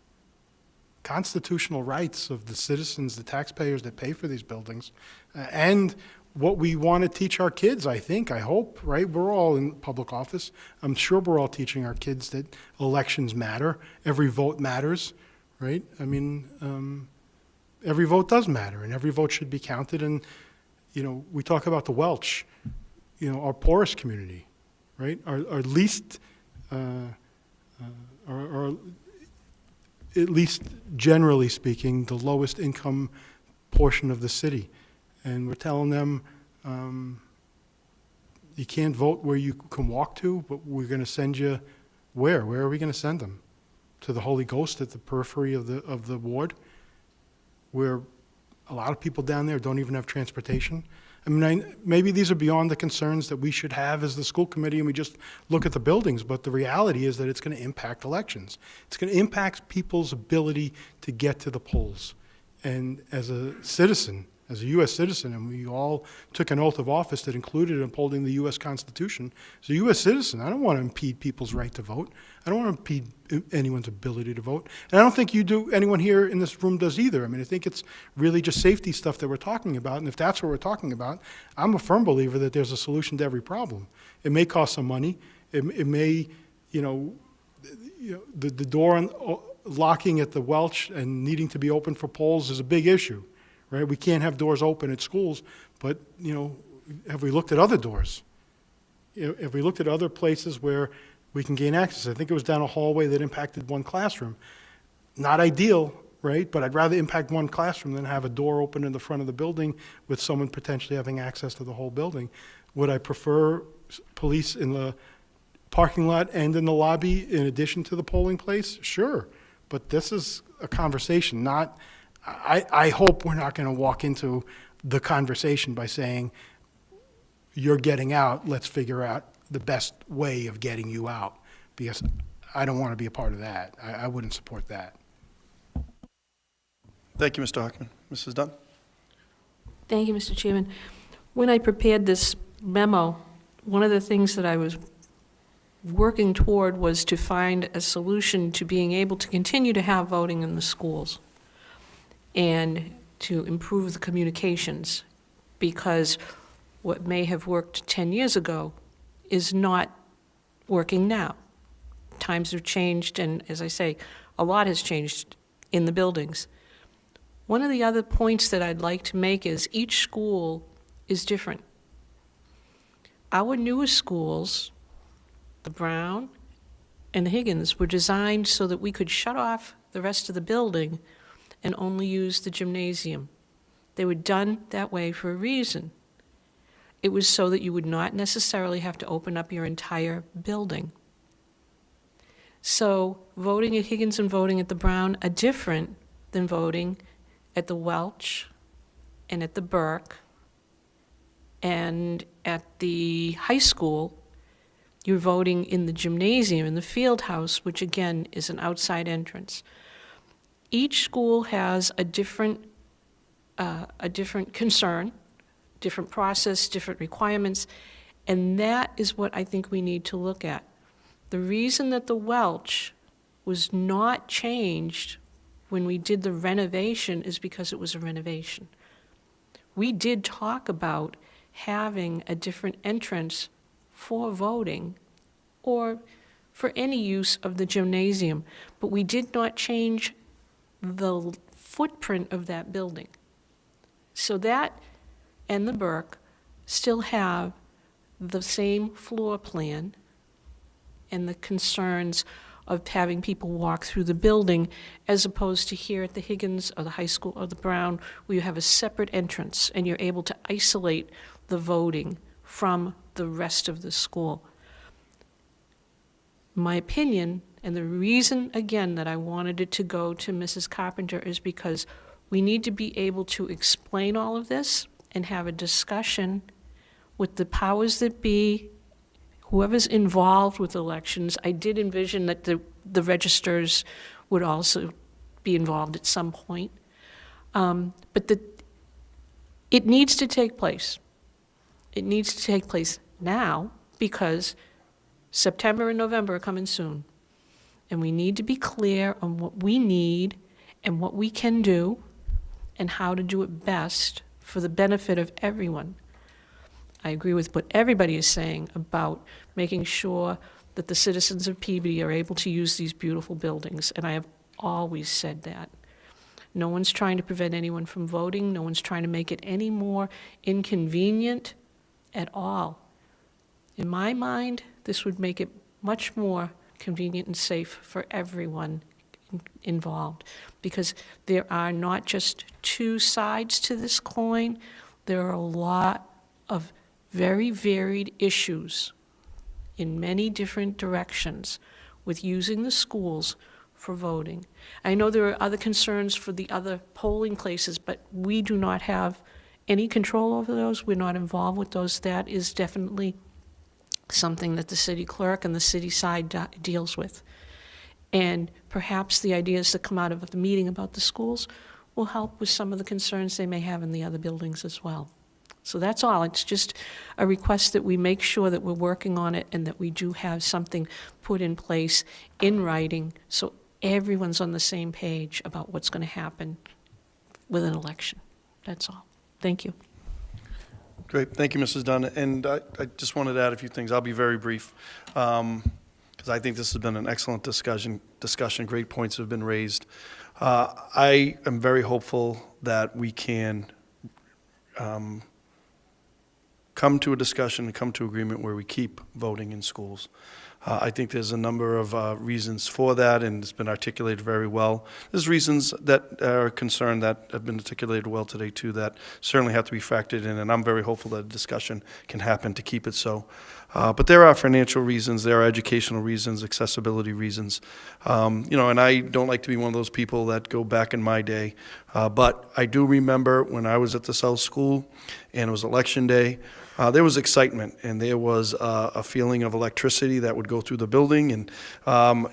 of the citizens, the taxpayers that pay for these buildings, and what we want to teach our kids, I hope, right? We're all in public office. I'm sure we're all teaching our kids that elections matter. Every vote matters, right? I mean, every vote does matter, and every vote should be counted. And, we talk about the Welch, our poorest community, right? Our least, or at least generally speaking, the lowest income portion of the city. And we're telling them, you can't vote where you can walk to, but we're going to send you where? Where are we going to send them? To the Holy Ghost at the periphery of the ward, where a lot of people down there don't even have transportation. I mean, maybe these are beyond the concerns that we should have as the school committee, and we just look at the buildings, but the reality is that it's going to impact elections. It's going to impact people's ability to get to the polls. And as a citizen, as a U.S. citizen, and we all took an oath of office that included upholding the U.S. Constitution, as a U.S. citizen, I don't want to impede people's right to vote. I don't want to impede anyone's ability to vote. And I don't think anyone here in this room does either. I mean, I think it's really just safety stuff that we're talking about, and if that's what we're talking about, I'm a firm believer that there's a solution to every problem. It may cost some money. It may, the door locking at the Welch and needing to be open for polls is a big issue. Right? We can't have doors open at schools, but, have we looked at other doors? Have we looked at other places where we can gain access? I think it was down a hallway that impacted one classroom. Not ideal, right? But I'd rather impact one classroom than have a door open in the front of the building with someone potentially having access to the whole building. Would I prefer police in the parking lot and in the lobby in addition to the polling place? Sure. But this is a conversation, not... I hope we're not going to walk into the conversation by saying, you're getting out, let's figure out the best way of getting you out, because I don't want to be a part of that. I wouldn't support that. Thank you, Mr. Hockman. Mrs. Dunn? Thank you, Mr. Chairman. When I prepared this memo, one of the things that I was working toward was to find a solution to being able to continue to have voting in the schools and to improve the communications, because what may have worked 10 years ago is not working now. Times have changed, and as I say, a lot has changed in the buildings. One of the other points that I'd like to make is each school is different. Our newest schools, the Brown and the Higgins, were designed so that we could shut off the rest of the building and only use the gymnasium. They were done that way for a reason. It was so that you would not necessarily have to open up your entire building. So voting at Higgins and voting at the Brown are different than voting at the Welch and at the Burke and at the high school. You're voting in the gymnasium, in the field house, which again is an outside entrance. Each school has a different concern, different process, different requirements, and that is what I think we need to look at. The reason that the Welch was not changed when we did the renovation is because it was a renovation. We did talk about having a different entrance for voting or for any use of the gymnasium, but we did not change the footprint of that building. So that and the Burke still have the same floor plan and the concerns of having people walk through the building, as opposed to here at the Higgins or the high school or the Brown, where you have a separate entrance and you're able to isolate the voting from the rest of the school. My opinion, and the reason, again, that I wanted it to go to Mrs. Carpenter is because we need to be able to explain all of this and have a discussion with the powers that be, whoever's involved with elections. I did envision that the registers would also be involved at some point. But it needs to take place. It needs to take place now, because September and November are coming soon. And we need to be clear on what we need and what we can do and how to do it best for the benefit of everyone. I agree with what everybody is saying about making sure that the citizens of Peabody are able to use these beautiful buildings, and I have always said that. No one's trying to prevent anyone from voting. No one's trying to make it any more inconvenient at all. In my mind, this would make it much more convenient and safe for everyone involved, because there are not just two sides to this coin. There are a lot of very varied issues in many different directions with using the schools for voting. I know there are other concerns for the other polling places, but we do not have any control over those. We're not involved with those. That is definitely something that the city clerk and the city side deals with. And perhaps the ideas that come out of the meeting about the schools will help with some of the concerns they may have in the other buildings as well. So that's all. It's just a request that we make sure that we're working on it and that we do have something put in place in writing so everyone's on the same page about what's going to happen with an election. That's all. Thank you. Great, thank you, Mrs. Dunn. And I just wanted to add a few things. I'll be very brief, because I think this has been an excellent discussion. Great points have been raised. I am very hopeful that we can come to a discussion and come to agreement where we keep voting in schools. I think there's a number of reasons for that, and it's been articulated very well. There's reasons that are concerned that have been articulated well today, too, that certainly have to be factored in, and I'm very hopeful that a discussion can happen to keep it so. But there are financial reasons, there are educational reasons, accessibility reasons. And I don't like to be one of those people that go back in my day, but I do remember when I was at the South School and it was election day, there was excitement, and there was a feeling of electricity that would go through the building, and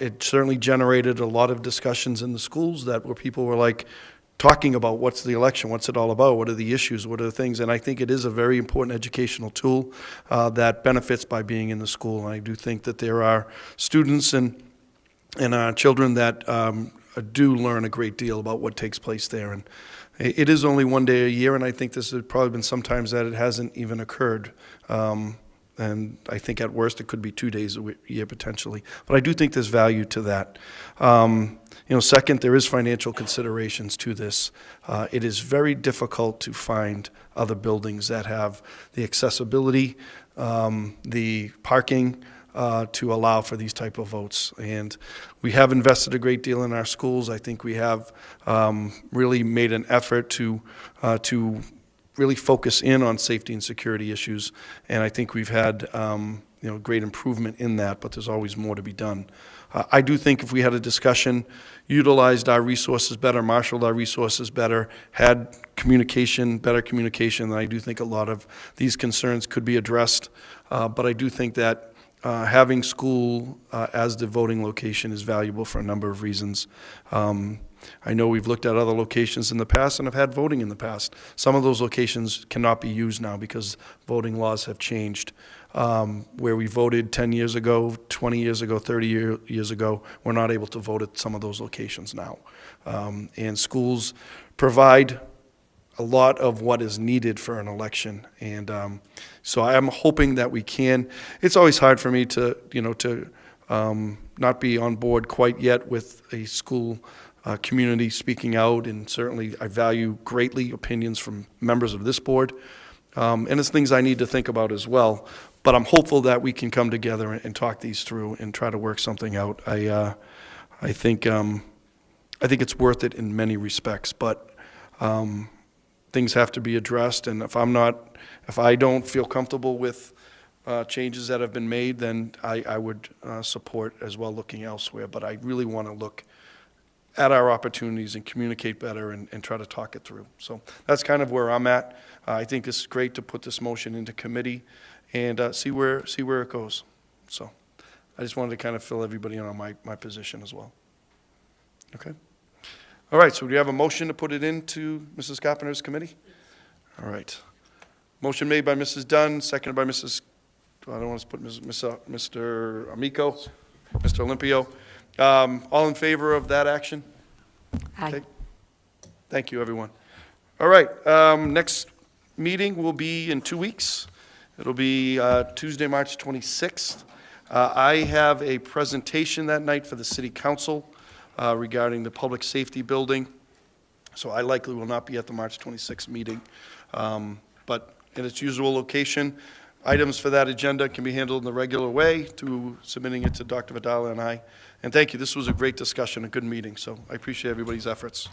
it certainly generated a lot of discussions in the schools where people were like talking about what's the election, what's it all about, what are the issues, what are the things, and I think it is a very important educational tool that benefits by being in the school, and I do think that there are students and children that do learn a great deal about what takes place there, and it is only one day a year, and I think this has probably been sometimes that it hasn't even occurred. And I think at worst it could be 2 days a year potentially. But I do think there's value to that. Second, there is financial considerations to this. It is very difficult to find other buildings that have the accessibility, the parking, to allow for these type of votes. And we have invested a great deal in our schools. I think we have really made an effort to really focus in on safety and security issues. And I think we've had great improvement in that, but there's always more to be done. I do think if we had a discussion, utilized our resources better, marshaled our resources better, had better communication, then I do think a lot of these concerns could be addressed. But I do think that having school as the voting location is valuable for a number of reasons. I know we've looked at other locations in the past and have had voting in the past. Some of those locations cannot be used now because voting laws have changed. Where we voted 10 years ago, 20 years ago, 30 years ago, we're not able to vote at some of those locations now. And schools provide a lot of what is needed for an election, and so I am hoping that we can. It's always hard for me to not be on board quite yet with a school community speaking out, and certainly I value greatly opinions from members of this board, and it's things I need to think about as well. But I'm hopeful that we can come together and talk these through and try to work something out. I think it's worth it in many respects, but things have to be addressed, and if I don't feel comfortable with changes that have been made, then I would support as well looking elsewhere. But I really want to look at our opportunities and communicate better and try to talk it through. So that's kind of where I'm at. I think it's great to put this motion into committee and see where it goes. So I just wanted to kind of fill everybody in on my position as well. Okay. All right, so do you have a motion to put it into Mrs. Carpenter's committee? All right. Motion made by Mrs. Dunn, seconded by I don't want to put Mr. Amico, Mr. Olympio. All in favor of that action? Aye. Okay. Thank you, everyone. All right, next meeting will be in 2 weeks. It'll be Tuesday, March 26th. I have a presentation that night for the City Council regarding the public safety building. So I likely will not be at the March 26th meeting, but in its usual location. items for that agenda can be handled in the regular way, to submitting it to Dr. Vidala and I. And thank you. This was a great discussion, a good meeting, so I appreciate everybody's efforts.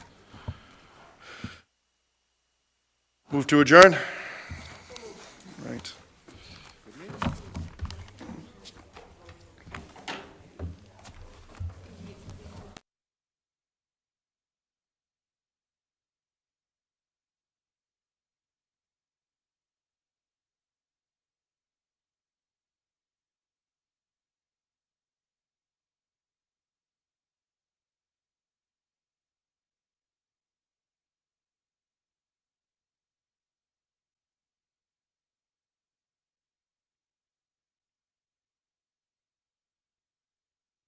Move to adjourn? Right.